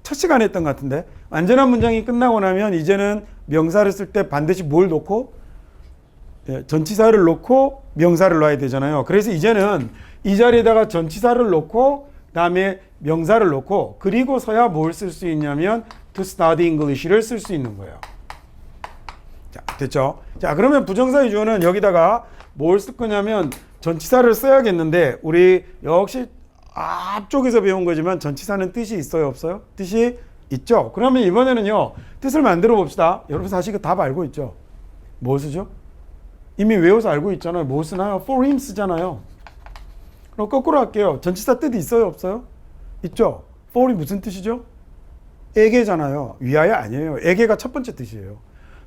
첫 시간에 했던 것 같은데 완전한 문장이 끝나고 나면 이제는 명사를 쓸 때 반드시 뭘 놓고 전치사를 놓고 명사를 놔야 되잖아요. 그래서 이제는 이 자리에다가 전치사를 놓고 다음에 명사를 놓고 그리고서야 뭘 쓸 수 있냐면 to study English를 쓸 수 있는 거예요. 자, 됐죠? 자, 그러면 부정사의 주어는 여기다가 뭘 쓸 거냐면 전치사를 써야겠는데 우리 역시 앞쪽에서 배운 거지만 전치사는 뜻이 있어요, 없어요? 뜻이 있죠. 그러면 이번에는요 뜻을 만들어 봅시다. 여러분 사실 그 답 알고 있죠? 뭐 쓰죠? 이미 외워서 알고 있잖아요. 뭐 쓰나요? for him 쓰잖아요. 그럼 거꾸로 할게요. 전치사 뜻이 있어요, 없어요? 있죠. for이 무슨 뜻이죠? 에게잖아요. 위하여 아니에요. 에게가 첫 번째 뜻이에요.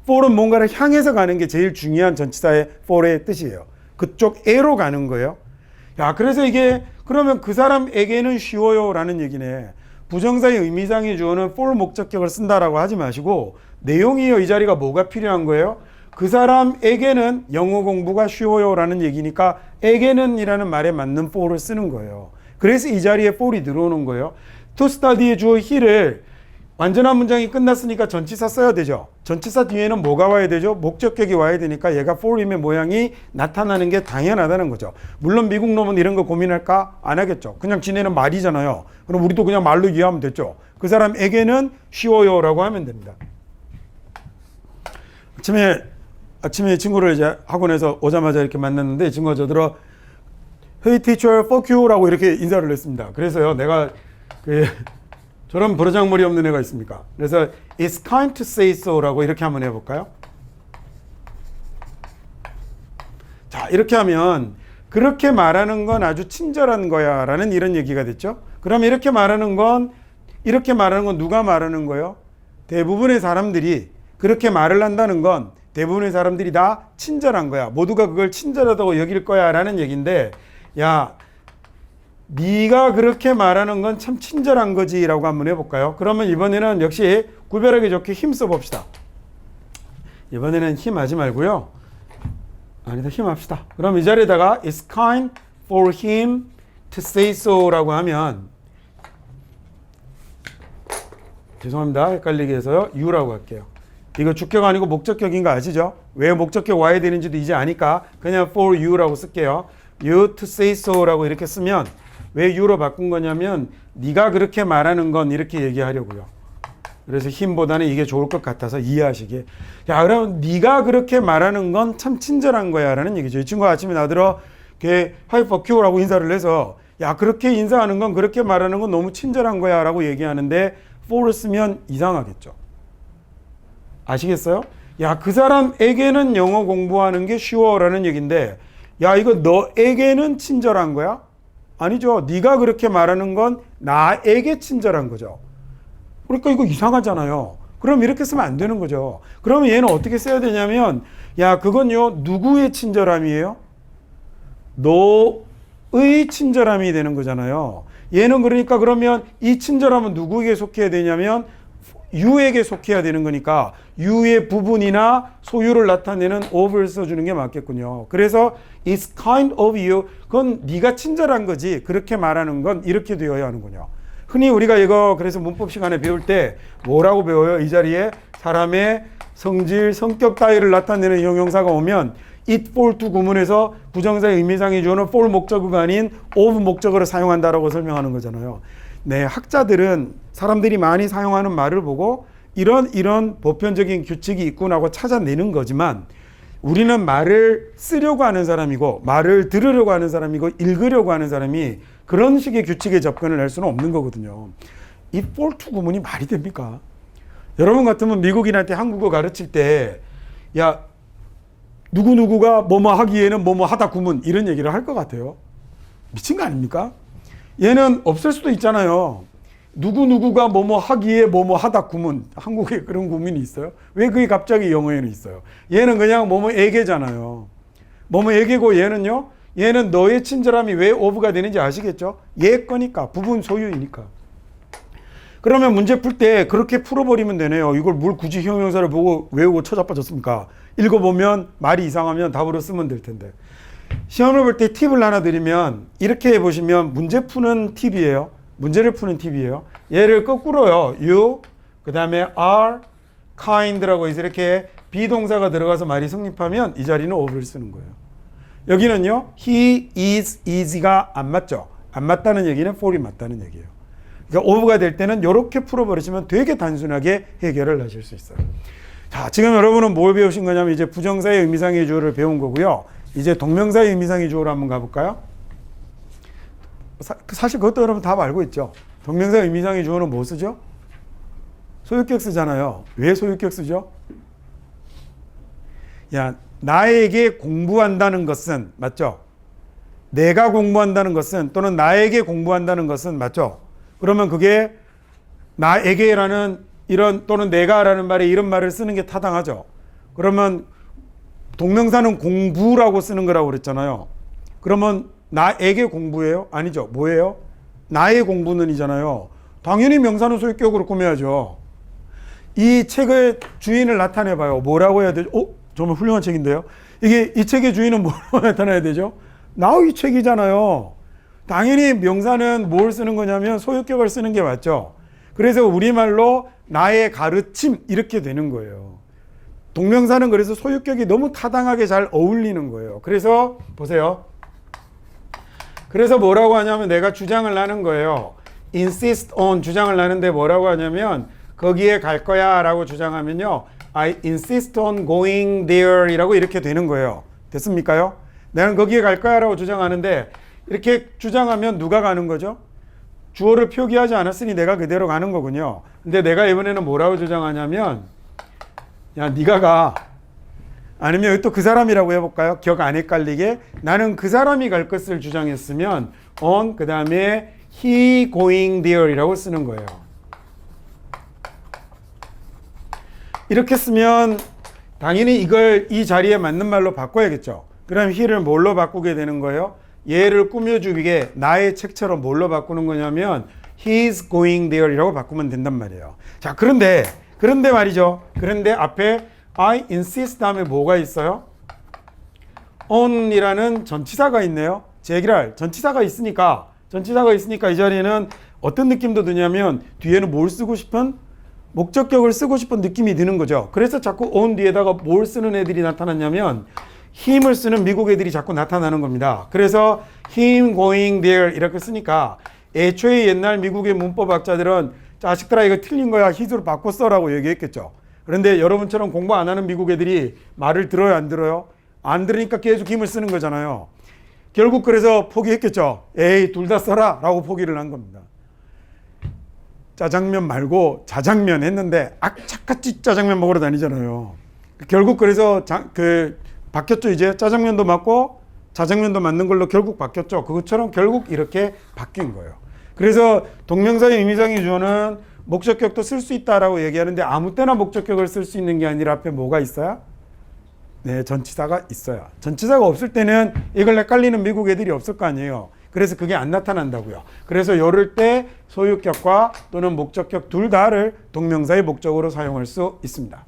for은 뭔가를 향해서 가는 게 제일 중요한 전치사의 for의 뜻이에요. 그쪽 에로 가는 거예요. 야, 그래서 이게 그러면 그 사람에게는 쉬워요 라는 얘기네. 부정사의 의미상의 주어는 for 목적격을 쓴다라고 하지 마시고 내용이요 이 자리가 뭐가 필요한 거예요? 그 사람에게는 영어 공부가 쉬워요 라는 얘기니까 에게는 이라는 말에 맞는 for를 쓰는 거예요. 그래서 이 자리에 for이 들어오는 거예요. to study의 주어 he를 완전한 문장이 끝났으니까 전치사 써야 되죠. 전치사 뒤에는 뭐가 와야 되죠? 목적격이 와야 되니까 얘가 for임의 모양이 나타나는 게 당연하다는 거죠. 물론 미국 놈은 이런 거 고민할까? 안 하겠죠. 그냥 지네는 말이잖아요. 그럼 우리도 그냥 말로 이해하면 됐죠. 그 사람에게는 쉬워요 라고 하면 됩니다. 아침에 친구를 이제 학원에서 오자마자 이렇게 만났는데 이 친구가 저더러 Hey teacher, fuck you 라고 이렇게 인사를 했습니다. 그래서요 내가 저런 버르장머리 없는 애가 있습니까? 그래서 It's kind to say so 라고 이렇게 한번 해볼까요? 자, 이렇게 하면 그렇게 말하는 건 아주 친절한 거야 라는 이런 얘기가 됐죠. 그럼 이렇게 말하는 건 누가 말하는 거예요? 대부분의 사람들이 그렇게 말을 한다는 건 대부분의 사람들이 다 친절한 거야. 모두가 그걸 친절하다고 여길 거야 라는 얘기인데 야, 네가 그렇게 말하는 건 참 친절한 거지 라고 한번 해볼까요? 그러면 이번에는 역시 구별하기 좋게 힘 써봅시다. 이번에는 힘 하지 말고요. 아니다, 힘 합시다. 그럼 이 자리에다가 It's kind for him to say so 라고 하면 죄송합니다. 헷갈리게 해서요. you라고 할게요. 이거 주격 아니고 목적격인 거 아시죠? 왜 목적격 와야 되는지도 이제 아니까 그냥 for you라고 쓸게요. you to say so 라고 이렇게 쓰면 왜 you로 바꾼 거냐면 네가 그렇게 말하는 건 이렇게 얘기하려고요. 그래서 힘보다는 이게 좋을 것 같아서 이해하시게. 야, 그럼 네가 그렇게 말하는 건 참 친절한 거야 라는 얘기죠. 이 친구가 아침에 나들어 Hi fuck you 라고 인사를 해서 야, 그렇게 인사하는 건 그렇게 말하는 건 너무 친절한 거야 라고 얘기하는데 for를 쓰면 이상하겠죠. 아시겠어요? 야, 그 사람에게는 영어 공부하는 게 쉬워 라는 얘기인데 야, 이거 너에게는 친절한 거야? 아니죠. 네가 그렇게 말하는 건 나에게 친절한 거죠. 그러니까 이거 이상하잖아요. 그럼 이렇게 쓰면 안 되는 거죠. 그러면 얘는 어떻게 써야 되냐면, 야, 그건요, 누구의 친절함이에요? 너의 친절함이 되는 거잖아요. 얘는 그러니까 그러면 이 친절함은 누구에게 속해야 되냐면 you에게 속해야 되는 거니까 you의 부분이나 소유를 나타내는 of를 써주는 게 맞겠군요. 그래서 it's kind of you, 그건 네가 친절한 거지, 그렇게 말하는 건 이렇게 되어야 하는군요. 흔히 우리가 이거 그래서 문법 시간에 배울 때 뭐라고 배워요? 이 자리에 사람의 성질, 성격 따위를 나타내는 형용사가 오면 it for to 구문에서 부정사의 의미상의 주어는 for 목적어가 아닌 of 목적어를 사용한다라고 설명하는 거잖아요. 네, 학자들은 사람들이 많이 사용하는 말을 보고 이런 보편적인 규칙이 있구나 하고 찾아내는 거지만, 우리는 말을 쓰려고 하는 사람이고 말을 들으려고 하는 사람이고 읽으려고 하는 사람이 그런 식의 규칙에 접근을 할 수는 없는 거거든요. 이 for to 구문이 말이 됩니까? 여러분 같으면 미국인한테 한국어 가르칠 때 야, 누구누구가 뭐뭐 하기에는 뭐뭐 하다 구문, 이런 얘기를 할 것 같아요. 미친 거 아닙니까? 얘는 없을 수도 있잖아요. 누구누구가 뭐뭐 하기에 뭐뭐 하다 구문. 한국에 그런 구문이 있어요? 왜 그게 갑자기 영어에는 있어요? 얘는 그냥 뭐뭐에게잖아요. 뭐뭐에게고 얘는요? 얘는 너의 친절함이 왜 of가 되는지 아시겠죠? 얘 거니까, 부분 소유이니까. 그러면 문제 풀 때 그렇게 풀어버리면 되네요. 이걸 뭘 굳이 형용사를 보고 외우고 쳐자빠졌습니까? 읽어보면 말이 이상하면 답으로 쓰면 될 텐데. 시험을 볼 때 팁을 하나 드리면 이렇게 해보시면 문제 푸는 팁이에요. 문제를 푸는 팁이에요. 얘를 거꾸로요. you, 그 다음에 are, kind라고 해서 이렇게 비동사가 들어가서 말이 성립하면 이 자리는 of를 쓰는 거예요. 여기는요. he, is, is가 안 맞죠. 안 맞다는 얘기는 for이 맞다는 얘기예요. 그러니까 of가 될 때는 이렇게 풀어버리시면 되게 단순하게 해결을 하실 수 있어요. 자, 지금 여러분은 뭘 배우신 거냐면 이제 부정사의 의미상의 주어를 배운 거고요. 이제 동명사의 의미상의 주어로 한번 가볼까요? 사실 그것도 여러분 다 알고 있죠. 동명사의 의미상의 주어는 뭐 쓰죠? 소유격 쓰잖아요. 왜 소유격 쓰죠? 야, 나에게 공부한다는 것은, 맞죠? 내가 공부한다는 것은, 또는 나에게 공부한다는 것은, 맞죠? 그러면 그게 나에게라는 이런, 또는 내가라는 말에 이런 말을 쓰는 게 타당하죠. 그러면 동명사는 공부라고 쓰는 거라고 그랬잖아요. 그러면 나에게 공부예요? 아니죠. 뭐예요? 나의 공부는이잖아요. 당연히 명사는 소유격으로 꾸며야죠. 이 책의 주인을 나타내봐요. 뭐라고 해야 되죠? 정말 훌륭한 책인데요. 이 책의 주인은 뭐라고 나타내야 되죠? 나의 책이잖아요. 당연히 명사는 뭘 쓰는 거냐면 소유격을 쓰는 게 맞죠. 그래서 우리말로 나의 가르침 이렇게 되는 거예요. 동명사는 그래서 소유격이 너무 타당하게 잘 어울리는 거예요. 그래서 보세요. 그래서 뭐라고 하냐면 내가 주장을 하는 거예요. insist on 주장을 하는데 뭐라고 하냐면 거기에 갈 거야 라고 주장하면요. I insist on going there 이라고 이렇게 되는 거예요. 됐습니까요? 나는 거기에 갈 거야 라고 주장하는데 이렇게 주장하면 누가 가는 거죠? 주어를 표기하지 않았으니 내가 그대로 가는 거군요. 근데 내가 이번에는 뭐라고 주장하냐면 야, 네가 가. 아니면 또 그 사람이라고 해볼까요? 기억 안 헷갈리게. 나는 그 사람이 갈 것을 주장했으면 on 그 다음에 he going there 이라고 쓰는 거예요. 이렇게 쓰면 당연히 이걸 이 자리에 맞는 말로 바꿔야겠죠. 그럼 he를 뭘로 바꾸게 되는 거예요? 얘를 꾸며주기에 나의 책처럼 뭘로 바꾸는 거냐면 he's going there 이라고 바꾸면 된단 말이에요. 자, 그런데 말이죠. 그런데 앞에 I insist 다음에 뭐가 있어요? on이라는 전치사가 있네요. 제기랄 전치사가 있으니까 이 자리에는 어떤 느낌도 드냐면 뒤에는 뭘 쓰고 싶은 목적격을 쓰고 싶은 느낌이 드는 거죠. 그래서 자꾸 on 뒤에다가 뭘 쓰는 애들이 나타났냐면 him을 쓰는 미국 애들이 자꾸 나타나는 겁니다. 그래서 him going there 이렇게 쓰니까 애초에 옛날 미국의 문법학자들은 자식들아 이거 틀린 거야 his로 바꿔 써라고 얘기했겠죠. 그런데 여러분처럼 공부 안 하는 미국 애들이 말을 들어요 안 들어요? 안 들으니까 계속 힘을 쓰는 거잖아요. 결국 그래서 포기했겠죠. 에이 둘 다 써라 라고 포기를 한 겁니다. 짜장면 말고 자장면 했는데 악착같이 짜장면 먹으러 다니잖아요. 결국 그래서 바뀌었죠. 이제 짜장면도 맞고 자장면도 맞는 걸로 결국 바뀌었죠. 그것처럼 결국 이렇게 바뀐 거예요. 그래서 동명사의 의미상의 주어는 목적격도 쓸 수 있다라고 얘기하는데 아무 때나 목적격을 쓸 수 있는 게 아니라 앞에 뭐가 있어야? 네, 전치사가 있어야. 전치사가 없을 때는 이걸 헷갈리는 미국 애들이 없을 거 아니에요. 그래서 그게 안 나타난다고요. 그래서 이럴 때 소유격과 또는 목적격 둘 다를 동명사의 목적으로 사용할 수 있습니다.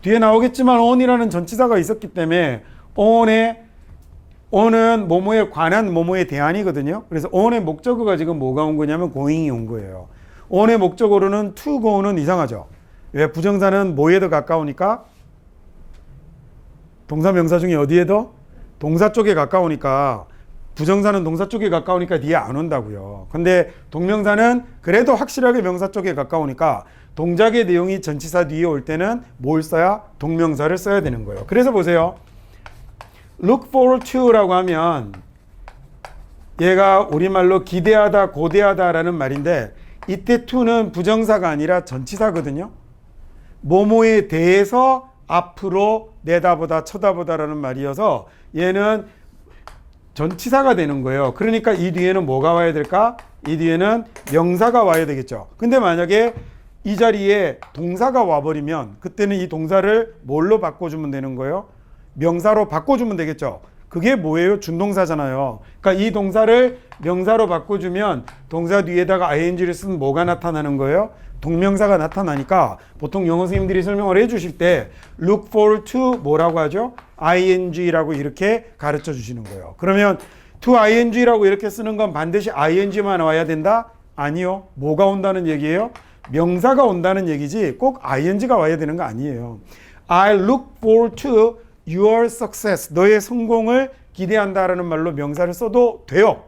뒤에 나오겠지만 on이라는 전치사가 있었기 때문에 on은 뭐뭐에 관한 뭐뭐에 대한이거든요. 그래서 on의 목적어가 지금 뭐가 온 거냐면 going이 온 거예요. on의 목적어로는 to go는 이상하죠. 왜? 부정사는 뭐에 더 가까우니까? 동사 명사 중에 어디에 더? 동사 쪽에 가까우니까. 부정사는 동사 쪽에 가까우니까 뒤에 안 온다고요. 근데 동명사는 그래도 확실하게 명사 쪽에 가까우니까 동작의 내용이 전치사 뒤에 올 때는 뭘 써야? 동명사를 써야 되는 거예요. 그래서 보세요. look forward to라고 하면 얘가 우리말로 기대하다, 고대하다라는 말인데 이때 to는 부정사가 아니라 전치사거든요. 뭐뭐에 대해서 앞으로 내다보다, 쳐다보다라는 말이어서 얘는 전치사가 되는 거예요. 그러니까 이 뒤에는 뭐가 와야 될까? 이 뒤에는 명사가 와야 되겠죠. 근데 만약에 이 자리에 동사가 와버리면 그때는 이 동사를 뭘로 바꿔주면 되는 거예요? 명사로 바꿔주면 되겠죠. 그게 뭐예요? 준동사잖아요. 그러니까 이 동사를 명사로 바꿔주면 동사 뒤에다가 ing를 쓰면 뭐가 나타나는 거예요? 동명사가 나타나니까 보통 영어 선생님들이 설명을 해주실 때 look forward to 뭐라고 하죠? ing라고 이렇게 가르쳐 주시는 거예요. 그러면 to ing라고 이렇게 쓰는 건 반드시 ing만 와야 된다? 아니요. 뭐가 온다는 얘기예요? 명사가 온다는 얘기지 꼭 ing가 와야 되는 거 아니에요. I look forward to your success. 너의 성공을 기대한다라는 말로 명사를 써도 돼요.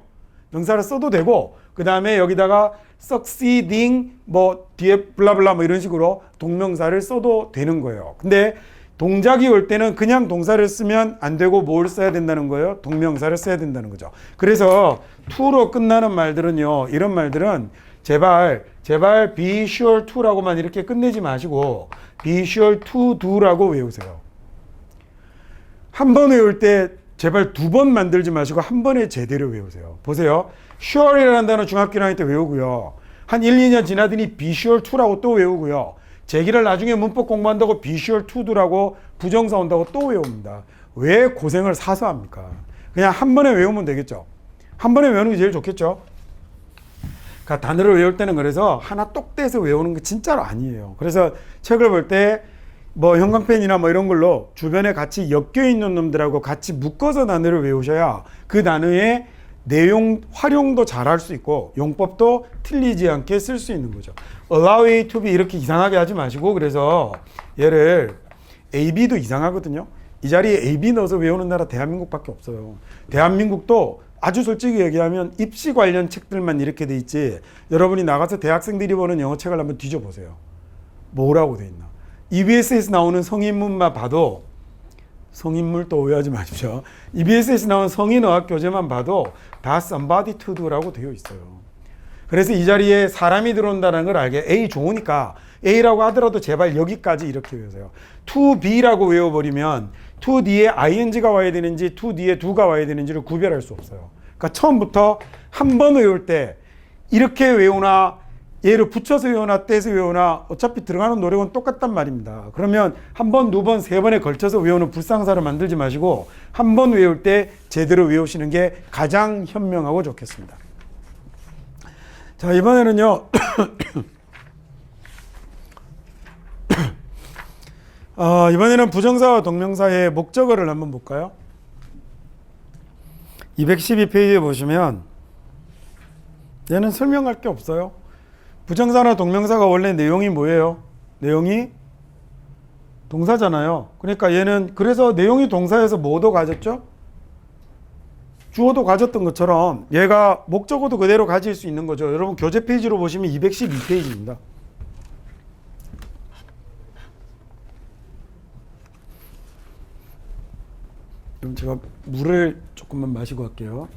명사를 써도 되고 그 다음에 여기다가 succeeding 뭐 뒤에 블라블라 뭐 이런 식으로 동명사를 써도 되는 거예요. 근데 동작이 올 때는 그냥 동사를 쓰면 안 되고 뭘 써야 된다는 거예요? 동명사를 써야 된다는 거죠. 그래서 to로 끝나는 말들은요. 이런 말들은 제발 be sure to라고만 이렇게 끝내지 마시고 be sure to do라고 외우세요. 한 번 외울 때 제발 두 번 만들지 마시고 한 번에 제대로 외우세요. 보세요. sure이라는 단어 중학교 1학년 때 외우고요. 한 1, 2년 지나더니 be sure to라고 또 외우고요. 제기를 나중에 문법 공부한다고 be sure to do라고 부정사 온다고 또 외웁니다. 왜 고생을 사서 합니까? 그냥 한 번에 외우면 되겠죠. 한 번에 외우는 게 제일 좋겠죠. 그러니까 단어를 외울 때는 그래서 하나 똑 떼서 외우는 게 진짜로 아니에요. 그래서 책을 볼 때 뭐 형광펜이나 뭐 이런 걸로 주변에 같이 엮여 있는 놈들하고 같이 묶어서 단어를 외우셔야 그 단어의 내용 활용도 잘할 수 있고 용법도 틀리지 않게 쓸 수 있는 거죠. allow A to be 이렇게 이상하게 하지 마시고 그래서 얘를 A, B도 이상하거든요. 이 자리에 A, B 넣어서 외우는 나라 대한민국밖에 없어요. 대한민국도 아주 솔직히 얘기하면 입시 관련 책들만 이렇게 돼 있지 여러분이 나가서 대학생들이 보는 영어책을 한번 뒤져보세요. 뭐라고 돼 있나. EBS에서 나오는 성인문만 봐도 성인물 또 오해하지 마십시오. EBS에서 나온 성인어학 교재만 봐도 다 somebody to do라고 되어 있어요. 그래서 이 자리에 사람이 들어온다는 걸 알게 A 좋으니까 A라고 하더라도 제발 여기까지 이렇게 외우세요. to be라고 외워버리면 to 뒤에 ing가 와야 되는지 to 뒤에 do가 와야 되는지를 구별할 수 없어요. 그러니까 처음부터 한 번 외울 때 이렇게 외우나 얘를 붙여서 외우나 떼서 외우나 어차피 들어가는 노력은 똑같단 말입니다. 그러면 한 번, 두 번, 세 번에 걸쳐서 외우는 불상사를 만들지 마시고 한 번 외울 때 제대로 외우시는 게 가장 현명하고 좋겠습니다. 자, 이번에는요. 이번에는 부정사와 동명사의 목적어를 한번 볼까요? 212페이지에 보시면 얘는 설명할 게 없어요. 부정사나 동명사가 원래 내용이 뭐예요? 내용이 동사잖아요. 그러니까 얘는 그래서 내용이 동사에서 뭐도 가졌죠? 주어도 가졌던 것처럼 얘가 목적어도 그대로 가질 수 있는 거죠. 여러분 교재 페이지로 보시면 212페이지입니다. 그럼 제가 물을 조금만 마시고 갈게요.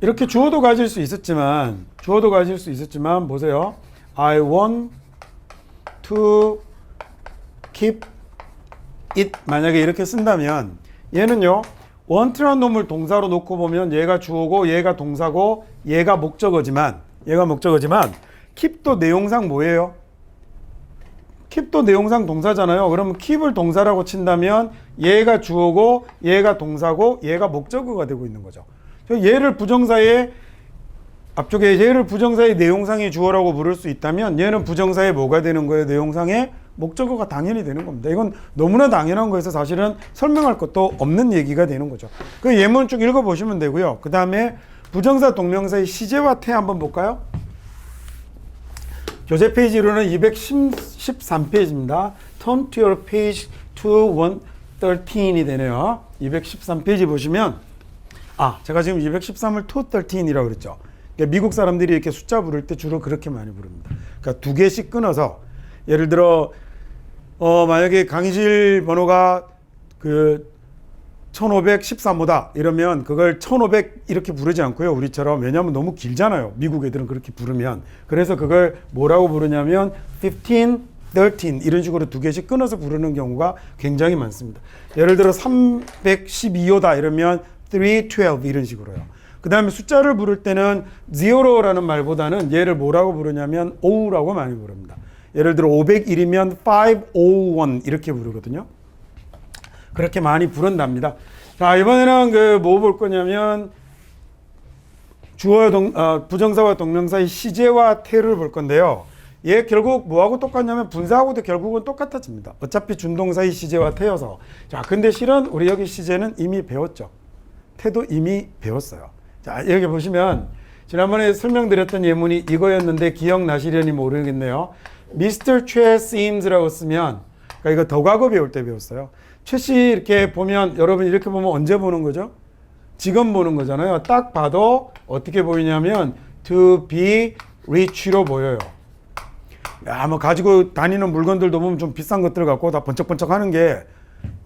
이렇게 주어도 가질 수 있었지만 보세요. I want to keep it 만약에 이렇게 쓴다면 얘는요 want라는 놈을 동사로 놓고 보면 얘가 주어고 얘가 동사고 얘가 목적어지만 keep도 내용상 뭐예요? keep도 내용상 동사잖아요. 그러면 keep을 동사라고 친다면 얘가 주어고 얘가 동사고 얘가 목적어가 되고 있는 거죠. 얘를 부정사의 앞쪽에 얘를 부정사의 내용상의 주어라고 부를 수 있다면 얘는 부정사의 뭐가 되는 거예요? 내용상의 목적어가 당연히 되는 겁니다. 이건 너무나 당연한 거에서 사실은 설명할 것도 없는 얘기가 되는 거죠. 그 예문 쭉 읽어보시면 되고요. 그 다음에 부정사 동명사의 시제와 태 한번 볼까요? 교재 페이지로는 213페이지입니다. Turn to your page 213이 되네요. 213페이지 보시면 제가 지금 213을 213이라고 그랬죠. 그러니까 미국 사람들이 이렇게 숫자 부를 때 주로 그렇게 많이 부릅니다. 그러니까 두 개씩 끊어서 예를 들어 만약에 강의실 번호가 그 1513호다 이러면 그걸 1500 이렇게 부르지 않고요. 우리처럼. 왜냐하면 너무 길잖아요. 미국 애들은 그렇게 부르면. 그래서 그걸 뭐라고 부르냐면 15, 13 이런 식으로 두 개씩 끊어서 부르는 경우가 굉장히 많습니다. 예를 들어 312호다 이러면 312 이런 식으로요. 그 다음에 숫자를 부를 때는 zero라는 말보다는 얘를 뭐라고 부르냐면 O라고 많이 부릅니다. 예를 들어 501이면 501 이렇게 부르거든요. 그렇게 많이 부른답니다. 자, 이번에는 뭐 볼 거냐면 주어와 부정사와 동명사의 시제와 태를 볼 건데요. 얘 결국 뭐하고 똑같냐면 분사하고도 결국은 똑같아집니다. 어차피 준동사의 시제와 태여서. 자, 근데 실은 우리 여기 시제는 이미 배웠죠. 태도 이미 배웠어요. 자, 여기 보시면 지난번에 설명드렸던 예문이 이거였는데 기억나시려니 모르겠네요. Mr. 최 Sims라고 쓰면 그러니까 이거 더 과거 배울 때 배웠어요. 최 씨 이렇게 보면 여러분 이렇게 보면 언제 보는 거죠? 지금 보는 거잖아요. 딱 봐도 어떻게 보이냐면 to be rich로 보여요. 야, 뭐 가지고 다니는 물건들도 보면 좀 비싼 것들 갖고 다 번쩍번쩍 하는 게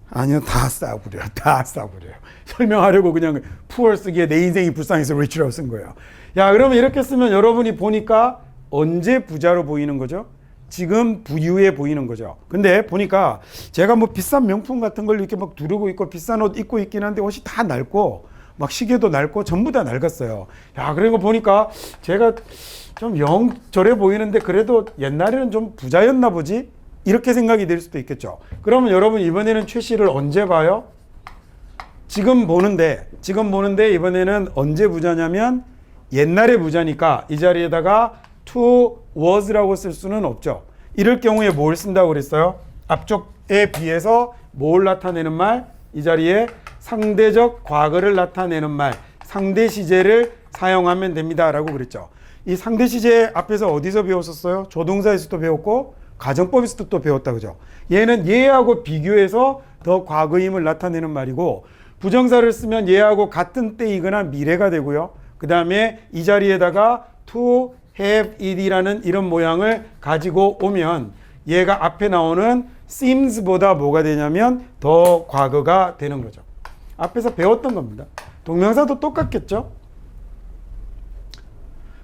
아니요, 다 싸구려요. 다 싸구려요. 설명하려고 그냥 poor 쓰기에 내 인생이 불쌍해서 rich라고 쓴 거예요. 야, 그러면 이렇게 쓰면 여러분이 보니까 언제 부자로 보이는 거죠? 지금 부유해 보이는 거죠. 근데 보니까 제가 뭐 비싼 명품 같은 걸 이렇게 막 두르고 있고 비싼 옷 입고 있긴 한데 옷이 다 낡고 막 시계도 낡고 전부 다 낡았어요. 야, 그런 거 보니까 제가 좀 영 저래 보이는데 그래도 옛날에는 좀 부자였나 보지? 이렇게 생각이 될 수도 있겠죠. 그러면 여러분 이번에는 최 씨를 언제 봐요? 지금 보는데 이번에는 언제 부자냐면 옛날에 부자니까 이 자리에다가 to was라고 쓸 수는 없죠. 이럴 경우에 뭘 쓴다고 그랬어요? 앞쪽에 비해서 뭘 나타내는 말? 이 자리에 상대적 과거를 나타내는 말, 상대 시제를 사용하면 됩니다 라고 그랬죠. 이 상대 시제 앞에서 어디서 배웠었어요? 조동사에서도 배웠고 가정법에서도 또 배웠다 그죠? 얘는 얘하고 비교해서 더 과거임을 나타내는 말이고 부정사를 쓰면 얘하고 같은 때이거나 미래가 되고요. 그 다음에 이 자리에다가 to have it이라는 이런 모양을 가지고 오면 얘가 앞에 나오는 seems보다 뭐가 되냐면 더 과거가 되는 거죠. 앞에서 배웠던 겁니다. 동명사도 똑같겠죠?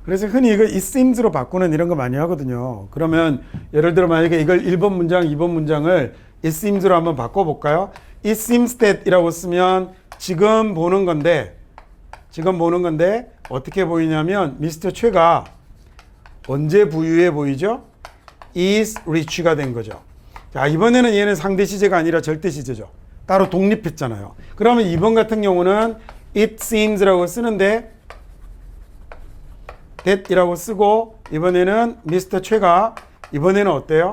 그래서 흔히 이거 it seems로 바꾸는 이런 거 많이 하거든요. 그러면 예를 들어 만약에 이걸 1번 문장, 2번 문장을 it seems로 한번 바꿔볼까요? It seems that 이라고 쓰면 지금 보는 건데 어떻게 보이냐면 미스터 최가 언제 부유해 보이죠? is rich가 된 거죠. 자, 이번에는 얘는 상대 시제가 아니라 절대 시제죠. 따로 독립했잖아요. 그러면 2번 같은 경우는 it seems라고 쓰는데 that이라고 쓰고 이번에는 미스터 최가 이번에는 어때요?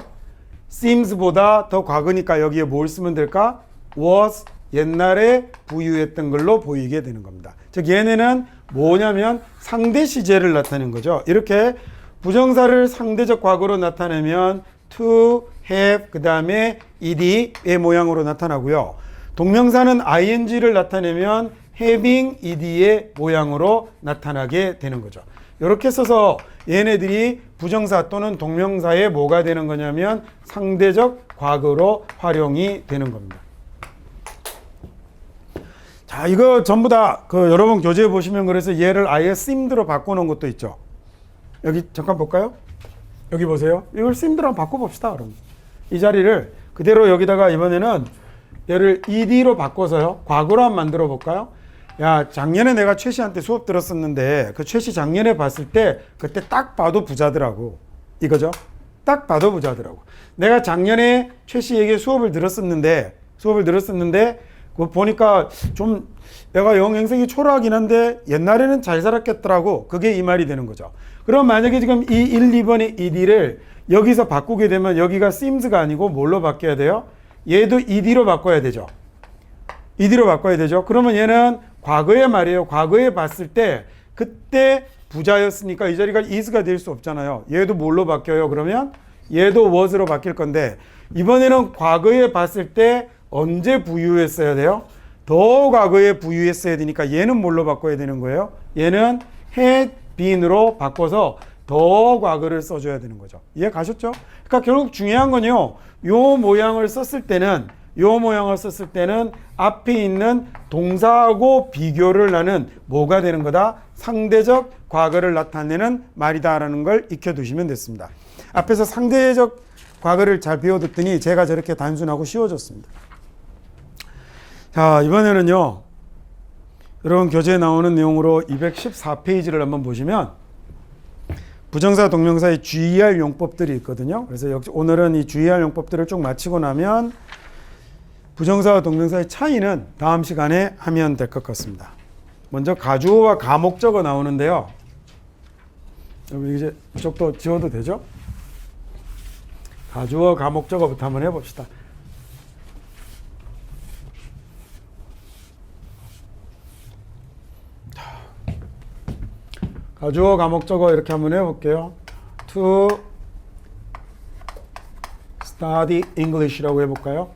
seems보다 더 과거니까 여기에 뭘 쓰면 될까? was 옛날에 부유했던 걸로 보이게 되는 겁니다. 즉 얘네는 뭐냐면 상대 시제를 나타내는 거죠. 이렇게 부정사를 상대적 과거로 나타내면 to, have, 그 다음에 ed의 모양으로 나타나고요. 동명사는 ing를 나타내면 having, ed의 모양으로 나타나게 되는 거죠. 이렇게 써서 얘네들이 부정사 또는 동명사의 뭐가 되는 거냐면 상대적 과거로 활용이 되는 겁니다. 자, 이거 전부 다 여러분 교재에 보시면 그래서 얘를 아예 seemed로 바꿔놓은 것도 있죠. 여기 잠깐 볼까요? 여기 보세요. 이걸 seemed로 한번 바꿔봅시다. 그럼 이 자리를 그대로 여기다가 이번에는 얘를 ed로 바꿔서요. 과거로 한번 만들어 볼까요? 야, 작년에 내가 최 씨한테 수업 들었었는데 그 최 씨 작년에 봤을 때 그때 딱 봐도 부자더라고. 이거죠. 딱 봐도 부자더라고. 내가 작년에 최 씨에게 수업을 들었었는데 그거 보니까 좀 내가 영행색이 초라하긴 한데 옛날에는 잘 살았겠더라고. 그게 이 말이 되는 거죠. 그럼 만약에 지금 이 1, 2번의 ed를 여기서 바꾸게 되면 여기가 seems가 아니고 뭘로 바뀌어야 돼요? 얘도 ed로 바꿔야 되죠. ed로 바꿔야 되죠. 그러면 얘는 과거의 말이에요. 과거에 봤을 때 그때 부자였으니까 이 자리가 is가 될 수 없잖아요. 얘도 뭘로 바뀌어요? 그러면 얘도 was로 바뀔 건데 이번에는 과거에 봤을 때 언제 부유했어야 돼요? 더 과거에 부유했어야 되니까 얘는 뭘로 바꿔야 되는 거예요? 얘는 had been으로 바꿔서 더 과거를 써줘야 되는 거죠. 이해 가셨죠? 그러니까 결국 중요한 건요. 요 모양을 썼을 때는 앞에 있는 동사하고 비교를 하는 뭐가 되는 거다? 상대적 과거를 나타내는 말이다라는 걸 익혀두시면 됐습니다. 앞에서 상대적 과거를 잘 배워뒀더니 제가 저렇게 단순하고 쉬워졌습니다. 자, 이번에는요. 여러분 교재에 나오는 내용으로 214페이지를 한번 보시면 부정사 동명사의 주의할 용법들이 있거든요. 그래서 역시 오늘은 이 주의할 용법들을 쭉 마치고 나면 부정사와 동명사의 차이는 다음 시간에 하면 될 것 같습니다. 먼저 가주어와 가목적어 나오는데요. 여러분 이제 이쪽도 지워도 되죠? 가주어 가목적어부터 한번 해봅시다. 가주어 가목적어 이렇게 한번 해볼게요. To study English라고 해볼까요?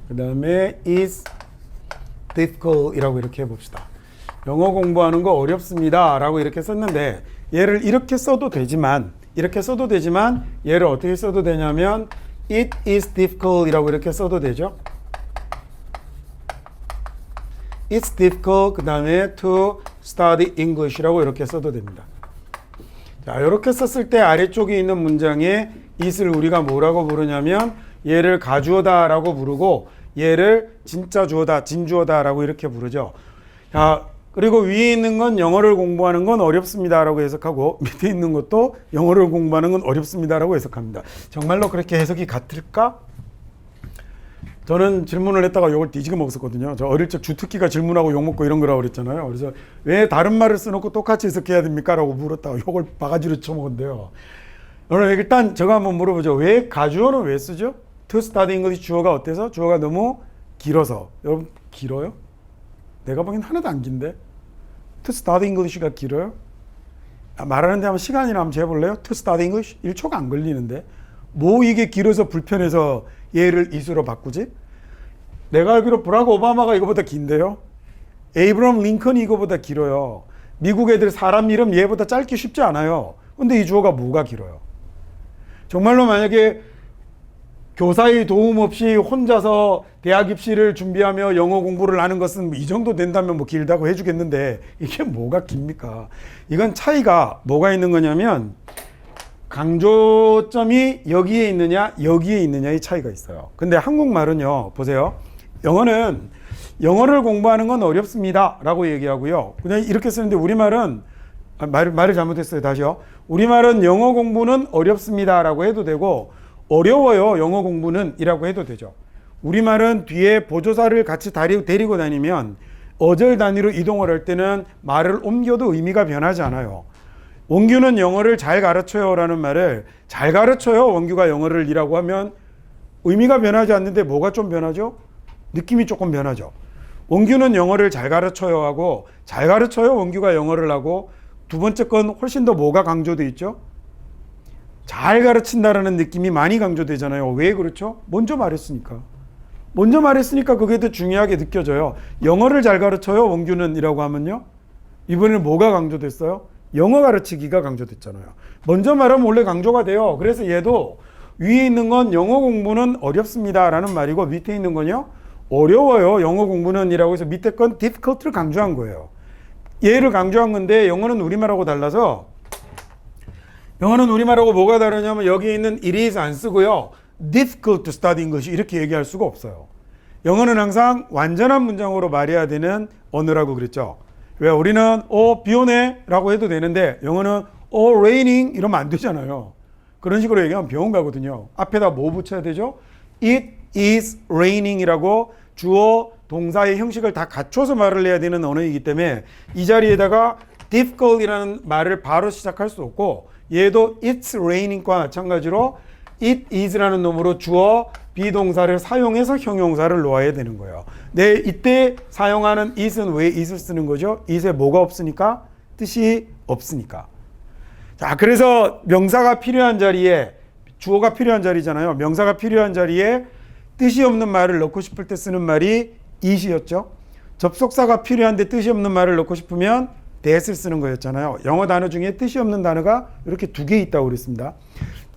그 다음에 is difficult 이라고 이렇게 해봅시다. 영어 공부하는 거 어렵습니다 라고 이렇게 썼는데 얘를 이렇게 써도 되지만 얘를 어떻게 써도 되냐면 it is difficult 이라고 이렇게 써도 되죠. It's difficult 그 다음에 to study English라고 이렇게 써도 됩니다. 자, 이렇게 썼을 때 아래쪽에 있는 문장에 it을 우리가 뭐라고 부르냐면 얘를 가주어다 라고 부르고 얘를 진짜 주어다, 진주어다 라고 이렇게 부르죠. 자, 그리고 위에 있는 건 영어를 공부하는 건 어렵습니다 라고 해석하고 밑에 있는 것도 영어를 공부하는 건 어렵습니다 라고 해석합니다. 정말로 그렇게 해석이 같을까? 저는 질문을 했다가 욕을 뒤지게 먹었거든요. 저 어릴 적 주특기가 질문하고 욕먹고 이런 거라고 그랬잖아요. 그래서 왜 다른 말을 써놓고 똑같이 해석해야 됩니까? 라고 물었다가 욕을 바가지로 쳐먹었는데요. 오늘 일단 제가 한번 물어보죠. 왜 가주어는 왜 쓰죠? To study English 주어가 어때서? 주어가 너무 길어서. 여러분 길어요? 내가 보기엔 하나도 안 긴데. To study English가 길어요? 말하는데 한번 시간이나 한번 재볼래요? To study English 1초가 안 걸리는데. 뭐 이게 길어서 불편해서 얘를 it으로 바꾸지? 내가 알기로 브라크 오바마가 이거보다 긴데요. 에이브럼 링컨이 이거보다 길어요. 미국 애들 사람 이름 얘보다 짧기 쉽지 않아요. 근데 이 주어가 뭐가 길어요? 정말로 만약에 교사의 도움 없이 혼자서 대학 입시를 준비하며 영어 공부를 하는 것은 이 정도 된다면 뭐 길다고 해주겠는데 이게 뭐가 깁니까? 이건 차이가 뭐가 있는 거냐면 강조점이 여기에 있느냐 여기에 있느냐의 차이가 있어요. 근데 한국말은요 보세요. 영어는 영어를 공부하는 건 어렵습니다 라고 얘기하고요. 그냥 이렇게 쓰는데 우리말은 말을 잘못했어요. 다시요. 우리말은 영어 공부는 어렵습니다 라고 해도 되고 어려워요 영어 공부는 이라고 해도 되죠. 우리말은 뒤에 보조사를 같이 데리고 다니면 어절 단위로 이동을 할 때는 말을 옮겨도 의미가 변하지 않아요. 원규는 영어를 잘 가르쳐요 라는 말을 잘 가르쳐요 원규가 영어를 이라고 하면 의미가 변하지 않는데 뭐가 좀 변하죠? 느낌이 조금 변하죠. 원규는 영어를 잘 가르쳐요 하고 잘 가르쳐요 원규가 영어를 하고 두 번째 건 훨씬 더 뭐가 강조돼 있죠? 잘 가르친다라는 느낌이 많이 강조되잖아요. 왜 그렇죠? 먼저 말했으니까 그게 더 중요하게 느껴져요. 영어를 잘 가르쳐요 원규는 이라고 하면요 이번에는 뭐가 강조됐어요? 영어 가르치기가 강조됐잖아요. 먼저 말하면 원래 강조가 돼요. 그래서 얘도 위에 있는 건 영어 공부는 어렵습니다 라는 말이고 밑에 있는 건요 어려워요 영어 공부는 이라고 해서 밑에 건 difficult를 강조한 거예요. 얘를 강조한 건데 영어는 우리말하고 달라서 영어는 우리말하고 뭐가 다르냐면 여기 있는 it is 안 쓰고요 difficult to study English 이렇게 얘기할 수가 없어요. 영어는 항상 완전한 문장으로 말해야 되는 언어라고 그랬죠. 왜 우리는 비 오네 라고 해도 되는데 영어는 raining 이러면 안 되잖아요. 그런 식으로 얘기하면 병원 가거든요. 앞에다 뭐 붙여야 되죠? It is raining 이라고 주어 동사의 형식을 다 갖춰서 말을 해야 되는 언어이기 때문에 이 자리에다가 difficult 이라는 말을 바로 시작할 수 없고 얘도 it's raining과 마찬가지로 it is라는 놈으로 주어 비동사를 사용해서 형용사를 놓아야 되는 거예요. 네, 이때 사용하는 it은 왜 it을 쓰는 거죠? it에 뭐가 없으니까? 뜻이 없으니까. 자, 그래서 명사가 필요한 자리에 주어가 필요한 자리잖아요. 명사가 필요한 자리에 뜻이 없는 말을 넣고 싶을 때 쓰는 말이 it이었죠. 접속사가 필요한데 뜻이 없는 말을 넣고 싶으면 that을 쓰는 거였잖아요. 영어 단어 중에 뜻이 없는 단어가 이렇게 두 개 있다고 그랬습니다.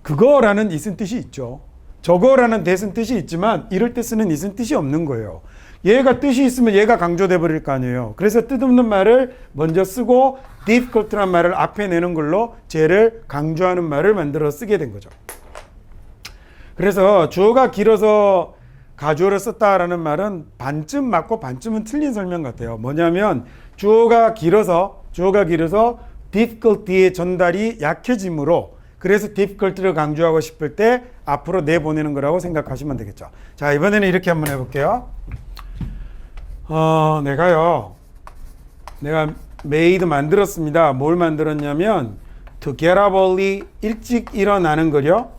그거라는 it은 뜻이 있죠. 저거라는 that은 뜻이 있지만 이럴 때 쓰는 it은 뜻이 없는 거예요. 얘가 뜻이 있으면 얘가 강조돼 버릴 거 아니에요. 그래서 뜻없는 말을 먼저 쓰고 difficult란 말을 앞에 내는 걸로 쟤를 강조하는 말을 만들어 쓰게 된 거죠. 그래서 주어가 길어서 가주어를 썼다라는 말은 반쯤 맞고 반쯤은 틀린 설명 같아요. 뭐냐면 주어가 길어서 difficulty의 전달이 약해지므로 그래서 difficulty를 강조하고 싶을 때 앞으로 내보내는 거라고 생각하시면 되겠죠. 자, 이번에는 이렇게 한번 해볼게요. 내가 made 만들었습니다. 뭘 만들었냐면 to get up early, 일찍 일어나는 거요.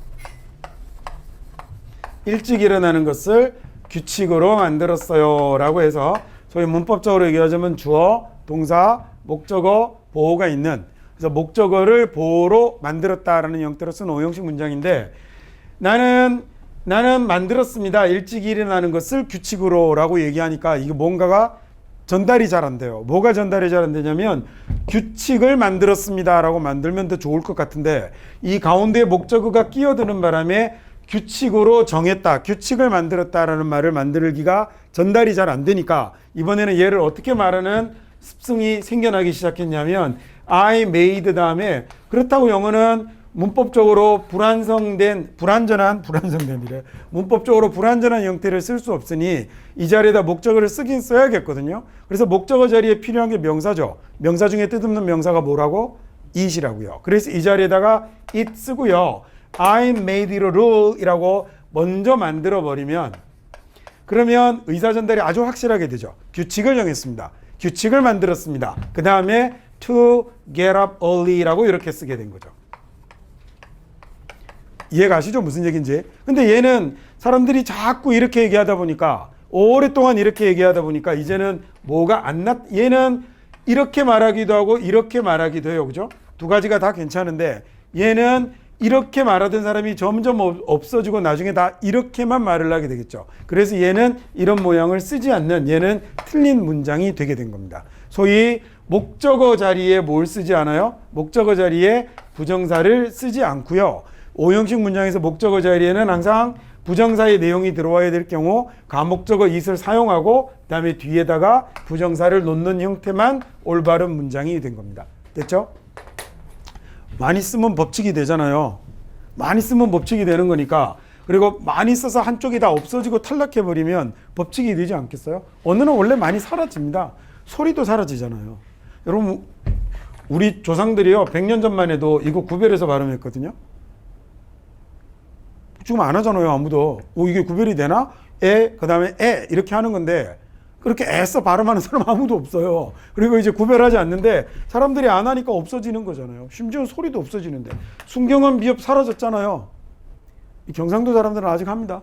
일찍 일어나는 것을 규칙으로 만들었어요 라고 해서 소위 문법적으로 얘기하자면 주어, 동사, 목적어, 보호가 있는, 그래서 목적어를 보호로 만들었다라는 형태로 쓴 오형식 문장인데 나는 만들었습니다. 일찍 일어나는 것을 규칙으로 라고 얘기하니까 이게 뭔가가 전달이 잘 안 돼요. 뭐가 전달이 잘 안 되냐면 규칙을 만들었습니다 라고 만들면 더 좋을 것 같은데 이 가운데 목적어가 끼어드는 바람에 규칙으로 정했다, 규칙을 만들었다라는 말을 만들기가 전달이 잘 안 되니까 이번에는 얘를 어떻게 말하는 습성이 생겨나기 시작했냐면 I made 다음에 그렇다고 영어는 문법적으로 문법적으로 불완전한 형태를 쓸 수 없으니 이 자리에다 목적어를 쓰긴 써야겠거든요. 그래서 목적어 자리에 필요한 게 명사죠. 명사 중에 뜻없는 명사가 뭐라고? it이라고요. 그래서 이 자리에다가 it 쓰고요. I made it a rule 이라고 먼저 만들어 버리면 그러면 의사 전달이 아주 확실하게 되죠. 규칙을 정했습니다. 규칙을 만들었습니다. 그 다음에 to get up early 라고 이렇게 쓰게 된 거죠. 이해가 가시죠? 무슨 얘기인지. 근데 얘는 사람들이 자꾸 이렇게 얘기하다 보니까 오랫동안 이렇게 얘기하다 보니까 이제는 얘는 이렇게 말하기도 하고 이렇게 말하기도 해요. 그죠? 두 가지가 다 괜찮은데 얘는 이렇게 말하던 사람이 점점 없어지고 나중에 다 이렇게만 말을 하게 되겠죠. 그래서 얘는 이런 모양을 쓰지 않는, 얘는 틀린 문장이 되게 된 겁니다. 소위 목적어 자리에 뭘 쓰지 않아요? 목적어 자리에 부정사를 쓰지 않고요. 오형식 문장에서 목적어 자리에는 항상 부정사의 내용이 들어와야 될 경우 가목적어 it을 사용하고 그다음에 뒤에다가 부정사를 놓는 형태만 올바른 문장이 된 겁니다. 됐죠? 많이 쓰면 법칙이 되잖아요. 많이 쓰면 법칙이 되는 거니까. 그리고 많이 써서 한쪽이 다 없어지고 탈락해버리면 법칙이 되지 않겠어요? 언어는 원래 많이 사라집니다. 소리도 사라지잖아요. 여러분 우리 조상들이요 100년 전만 해도 이거 구별해서 발음했거든요. 지금 안 하잖아요. 아무도. 이게 구별이 되나? 그 다음에 이렇게 하는 건데 그렇게 애써 발음하는 사람 아무도 없어요. 그리고 이제 구별하지 않는데 사람들이 안 하니까 없어지는 거잖아요. 심지어 소리도 없어지는데. 순경한 비읍 사라졌잖아요. 경상도 사람들은 아직 합니다.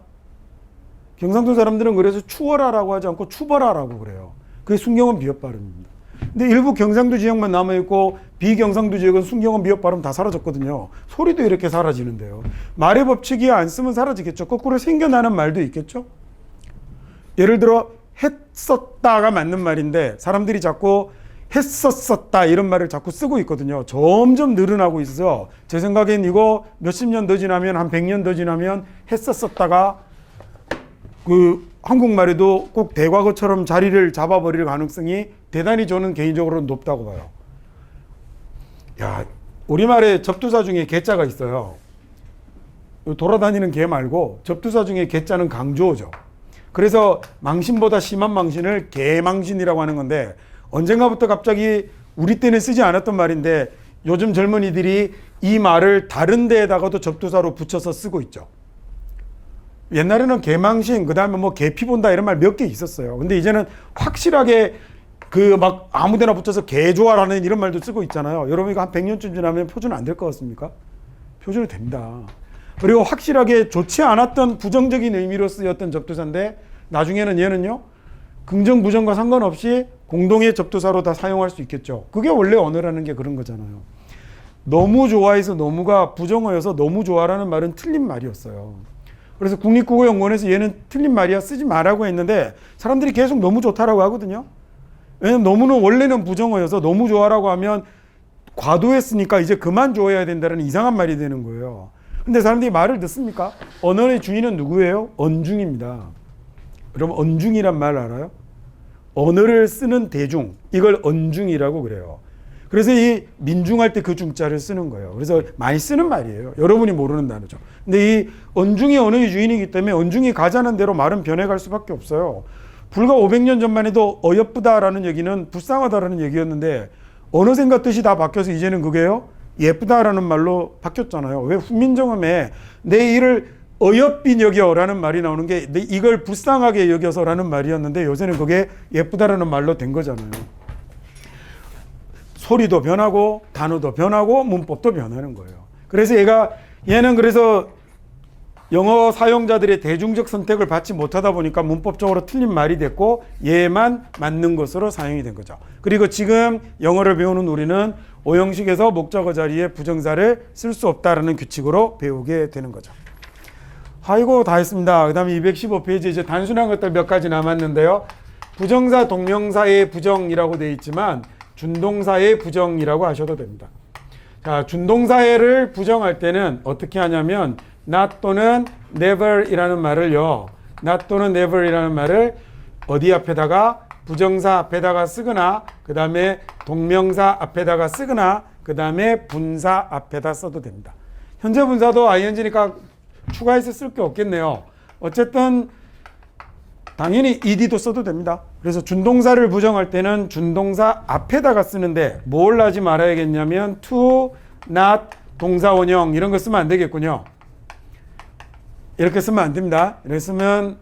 경상도 사람들은 그래서 추워라라고 하지 않고 추버라라고 그래요. 그게 순경한 비읍 발음입니다. 근데 일부 경상도 지역만 남아있고 비경상도 지역은 순경한 비읍 발음 다 사라졌거든요. 소리도 이렇게 사라지는데요. 말의 법칙이 안 쓰면 사라지겠죠. 거꾸로 생겨나는 말도 있겠죠. 예를 들어 했었다가 맞는 말인데 사람들이 자꾸 했었었다 이런 말을 자꾸 쓰고 있거든요. 점점 늘어나고 있어서 제 생각엔 이거 몇십 년 더 지나면 한 100년 더 지나면 했었었다가 그 한국말에도 꼭 대과거처럼 자리를 잡아버릴 가능성이 대단히 저는 개인적으로 높다고 봐요. 야, 우리말에 접두사 중에 개자가 있어요. 돌아다니는 개 말고 접두사 중에 개자는 강조어죠. 그래서 망신보다 심한 망신을 개망신이라고 하는 건데 언젠가부터 갑자기 우리 때는 쓰지 않았던 말인데 요즘 젊은이들이 이 말을 다른 데에다가도 접두사로 붙여서 쓰고 있죠. 옛날에는 개망신, 그 다음에 뭐 개피 본다 이런 말 몇 개 있었어요. 근데 이제는 확실하게 그 막 아무데나 붙여서 개 좋아라는 이런 말도 쓰고 있잖아요. 여러분 이거 한 100년쯤 지나면 표준 안 될 것 같습니까? 표준이 됩니다. 그리고 확실하게 좋지 않았던 부정적인 의미로 쓰였던 접두사인데 나중에는 얘는요 긍정 부정과 상관없이 공동의 접두사로 다 사용할 수 있겠죠. 그게 원래 언어라는 게 그런 거잖아요. 너무 좋아해서 너무가 부정어여서 너무 좋아라는 말은 틀린 말이었어요. 그래서 국립국어연구원에서 얘는 틀린 말이야 쓰지 말라고 했는데 사람들이 계속 너무 좋다라고 하거든요. 왜냐면 너무는 원래는 부정어여서 너무 좋아라고 하면 과도했으니까 이제 그만 좋아해야 된다는 이상한 말이 되는 거예요. 근데 사람들이 말을 듣습니까? 언어의 주인은 누구예요? 언중입니다. 여러분 언중이란 말 알아요? 언어를 쓰는 대중, 이걸 언중이라고 그래요. 그래서 이 민중할 때 그 중자를 쓰는 거예요. 그래서 많이 쓰는 말이에요. 여러분이 모르는 단어죠. 근데 이 언중이 언어의 주인이기 때문에 언중이 가자는 대로 말은 변해갈 수밖에 없어요. 불과 500년 전만 해도 어여쁘다라는 얘기는 불쌍하다라는 얘기였는데 언어생과 뜻이 다 바뀌어서 이제는 그게요 예쁘다라는 말로 바뀌었잖아요. 왜 훈민정음에 내 일을 어여삐 여겨라는 말이 나오는 게 이걸 불쌍하게 여겨서라는 말이었는데 요새는 그게 예쁘다라는 말로 된 거잖아요. 소리도 변하고 단어도 변하고 문법도 변하는 거예요. 그래서 얘는 그래서 영어 사용자들의 대중적 선택을 받지 못하다 보니까 문법적으로 틀린 말이 됐고 얘만 맞는 것으로 사용이 된 거죠. 그리고 지금 영어를 배우는 우리는 오형식에서 목적어 자리에 부정사를 쓸 수 없다라는 규칙으로 배우게 되는 거죠. 아이고 다 했습니다. 그 다음에 215페이지 이제 단순한 것들 몇 가지 남았는데요. 부정사 동명사의 부정이라고 되어 있지만 준동사의 부정이라고 하셔도 됩니다. 자, 준동사를 부정할 때는 어떻게 하냐면 not 또는 never 이라는 말을요. not 또는 never 이라는 말을 어디 앞에다가 부정사 앞에다가 쓰거나 그 다음에 동명사 앞에다가 쓰거나 그 다음에 분사 앞에다 써도 됩니다. 현재 분사도 ing니까 추가해서 쓸 게 없겠네요. 어쨌든 당연히 ed도 써도 됩니다. 그래서 준동사를 부정할 때는 준동사 앞에다가 쓰는데 뭘 하지 말아야겠냐면 to, not, 동사원형 이런 거 쓰면 안 되겠군요. 이렇게 쓰면 안 됩니다. 이렇게 쓰면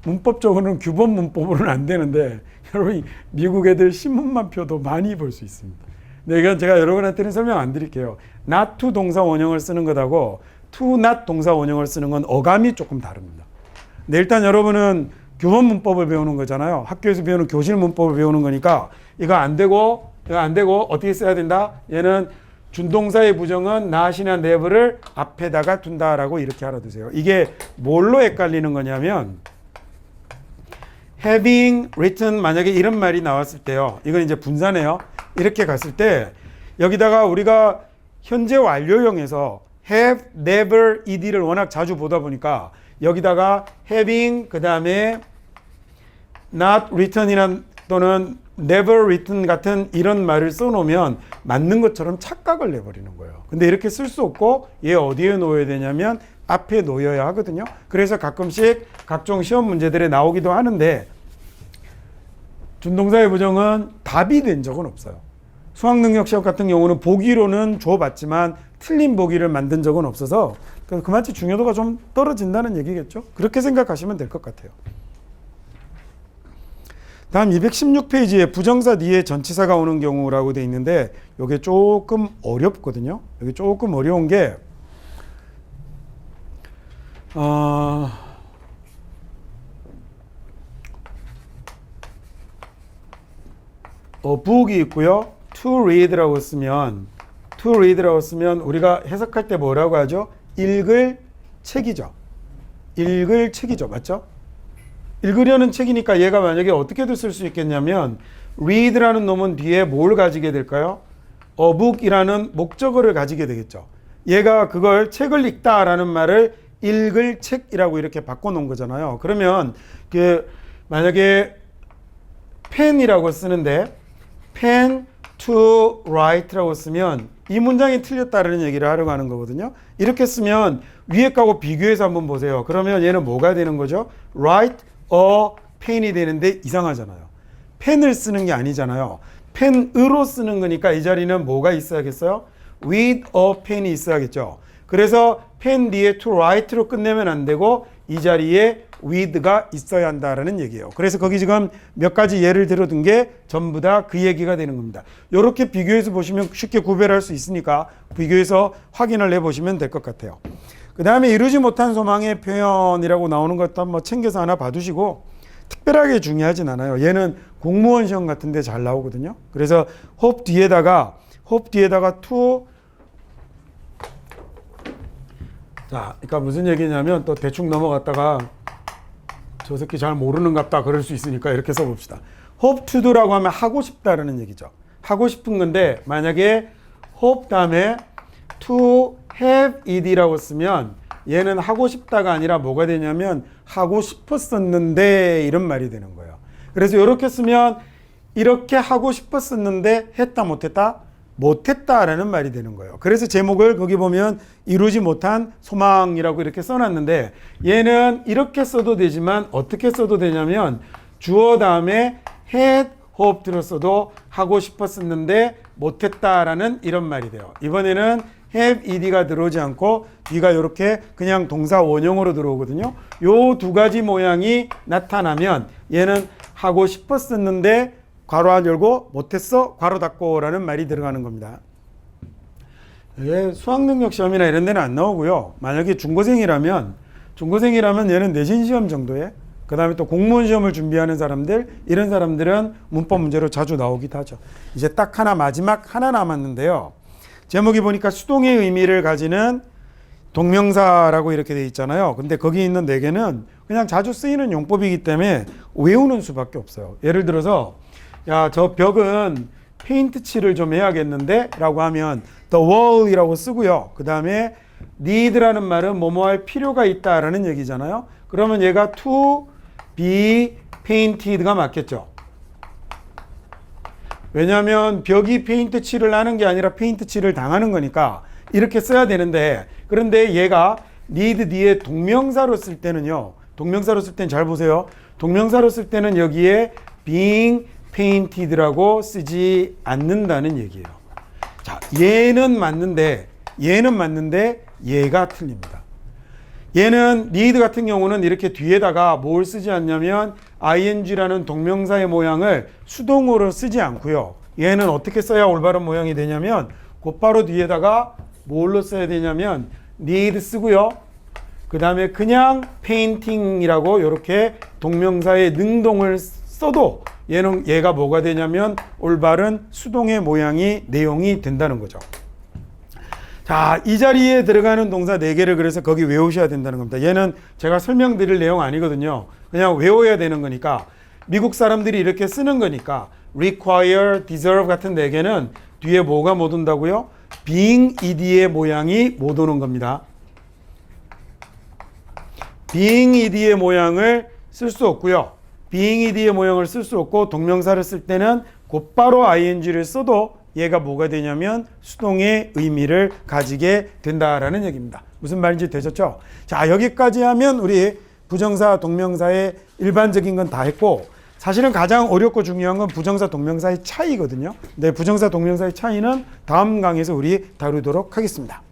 문법적으로는 규범 문법으로는 안 되는데 여러분 미국 애들 신문만 펴도 많이 볼 수 있습니다. 근데 이건 제가 여러분한테는 설명 안 드릴게요. not to 동사 원형을 쓰는 것하고 to not 동사 원형을 쓰는 건 어감이 조금 다릅니다. 근데 일단 여러분은 규범 문법을 배우는 거잖아요. 학교에서 배우는 교실 문법을 배우는 거니까 이거 안 되고 어떻게 써야 된다? 얘는 준동사의 부정은 not이나 never를 앞에다가 둔다라고 이렇게 알아두세요. 이게 뭘로 헷갈리는 거냐면 having written 만약에 이런 말이 나왔을 때요. 이건 이제 분사네요. 이렇게 갔을 때 여기다가 우리가 현재 완료형에서 have, never, ed를 워낙 자주 보다 보니까 여기다가 having 그 다음에 not written이란 또는 never written 같은 이런 말을 써놓으면 맞는 것처럼 착각을 내버리는 거예요. 근데 이렇게 쓸 수 없고 얘 어디에 놓아야 되냐면 앞에 놓여야 하거든요. 그래서 가끔씩 각종 시험 문제들에 나오기도 하는데 준동사의 부정은 답이 된 적은 없어요. 수학능력시험 같은 경우는 보기로는 줘봤지만 틀린 보기를 만든 적은 없어서 그만큼 중요도가 좀 떨어진다는 얘기겠죠. 그렇게 생각하시면 될 것 같아요. 다음 216페이지에 부정사 뒤에 전치사가 오는 경우라고 되어 있는데 이게 조금 어렵거든요. 여기 조금 어려운 게 book이 있고요. to read라고 쓰면 우리가 해석할 때 뭐라고 하죠? 읽을 책이죠. 읽을 책이죠. 맞죠? 읽으려는 책이니까 얘가 만약에 어떻게도 쓸 수 있겠냐면 read라는 놈은 뒤에 뭘 가지게 될까요? a book이라는 목적어를 가지게 되겠죠. 얘가 그걸 책을 읽다라는 말을 읽을 책이라고 이렇게 바꿔놓은 거잖아요. 그러면 그 만약에 펜이라고 쓰는데 pen to write라고 쓰면 이 문장이 틀렸다는 얘기를 하려고 하는 거거든요. 이렇게 쓰면 위에 거하고 비교해서 한번 보세요. 그러면 얘는 뭐가 되는 거죠? write a pen이 되는데 이상하잖아요. 펜을 쓰는 게 아니잖아요. 펜으로 쓰는 거니까 이 자리는 뭐가 있어야겠어요? with a pen이 있어야겠죠. 그래서 펜 뒤에 to write로 끝내면 안 되고 이 자리에 with가 있어야 한다라는 얘기예요. 그래서 거기 지금 몇 가지 예를 들어둔 게 전부 다 그 얘기가 되는 겁니다. 이렇게 비교해서 보시면 쉽게 구별할 수 있으니까 비교해서 확인을 해보시면 될 것 같아요. 그 다음에 이루지 못한 소망의 표현이라고 나오는 것도 한번 챙겨서 하나 봐두시고 특별하게 중요하진 않아요. 얘는 공무원 시험 같은 데 잘 나오거든요. 그래서 hope 뒤에다가 to 자, 그러니까 무슨 얘기냐면 또 대충 넘어갔다가 저 새끼 잘 모르는갑다 그럴 수 있으니까 이렇게 써봅시다. hope to do라고 하면 하고 싶다라는 얘기죠. 하고 싶은 건데 만약에 hope 다음에 to have it이라고 쓰면 얘는 하고 싶다가 아니라 뭐가 되냐면 하고 싶었었는데 이런 말이 되는 거예요. 그래서 이렇게 쓰면 이렇게 하고 싶었었는데 했다 못했다? 못했다라는 말이 되는 거예요. 그래서 제목을 거기 보면 이루지 못한 소망이라고 이렇게 써놨는데 얘는 이렇게 써도 되지만 어떻게 써도 되냐면 주어 다음에 had hoped 들었어도 하고 싶었었는데 못했다라는 이런 말이 돼요. 이번에는 have ed가 들어오지 않고 뒤가 이렇게 그냥 동사 원형으로 들어오거든요. 요 두 가지 모양이 나타나면 얘는 하고 싶었었는데 괄호 열고 못했어 괄호 닫고 라는 말이 들어가는 겁니다. 이게 수학능력 시험이나 이런 데는 안 나오고요. 만약에 중고생이라면 얘는 내신 시험 정도에 그 다음에 또 공무원 시험을 준비하는 사람들 이런 사람들은 문법 문제로 자주 나오기도 하죠. 이제 딱 하나 마지막 하나 남았는데요. 제목이 보니까 수동의 의미를 가지는 동명사라고 이렇게 돼 있잖아요. 근데 거기 있는 네 개는 그냥 자주 쓰이는 용법이기 때문에 외우는 수밖에 없어요. 예를 들어서 야, 저 벽은 페인트 칠을 좀 해야겠는데 라고 하면 the wall이라고 쓰고요. 그 다음에 need라는 말은 뭐뭐 할 필요가 있다라는 얘기잖아요. 그러면 얘가 to be painted가 맞겠죠. 왜냐하면 벽이 페인트 칠을 하는 게 아니라 페인트 칠을 당하는 거니까 이렇게 써야 되는데 그런데 얘가 need 뒤에 동명사로 쓸 때는요. 동명사로 쓸 때는 잘 보세요. 동명사로 쓸 때는 여기에 being painted라고 쓰지 않는다는 얘기예요. 자, 얘는 맞는데 얘가 틀립니다. 얘는 need 같은 경우는 이렇게 뒤에다가 뭘 쓰지 않냐면 ing라는 동명사의 모양을 수동으로 쓰지 않고요. 얘는 어떻게 써야 올바른 모양이 되냐면 곧바로 뒤에다가 뭘로 써야 되냐면 need 쓰고요. 그 다음에 그냥 painting이라고 이렇게 동명사의 능동을 써도 얘가 뭐가 되냐면 올바른 수동의 모양이 내용이 된다는 거죠. 자, 이 자리에 들어가는 동사 4개를 그래서 거기 외우셔야 된다는 겁니다. 얘는 제가 설명드릴 내용 아니거든요. 그냥 외워야 되는 거니까 미국 사람들이 이렇게 쓰는 거니까 require, deserve 같은 4개는 뒤에 뭐가 못 온다고요? being ed의 모양이 못 오는 겁니다. being ed의 모양을 쓸 수 없고요. being ed의 모양을 쓸 수 없고 동명사를 쓸 때는 곧바로 ing를 써도 얘가 뭐가 되냐면 수동의 의미를 가지게 된다라는 얘기입니다. 무슨 말인지 되셨죠? 자, 여기까지 하면 우리 부정사, 동명사의 일반적인 건 다 했고 사실은 가장 어렵고 중요한 건 부정사, 동명사의 차이거든요. 네, 부정사, 동명사의 차이는 다음 강의에서 우리 다루도록 하겠습니다.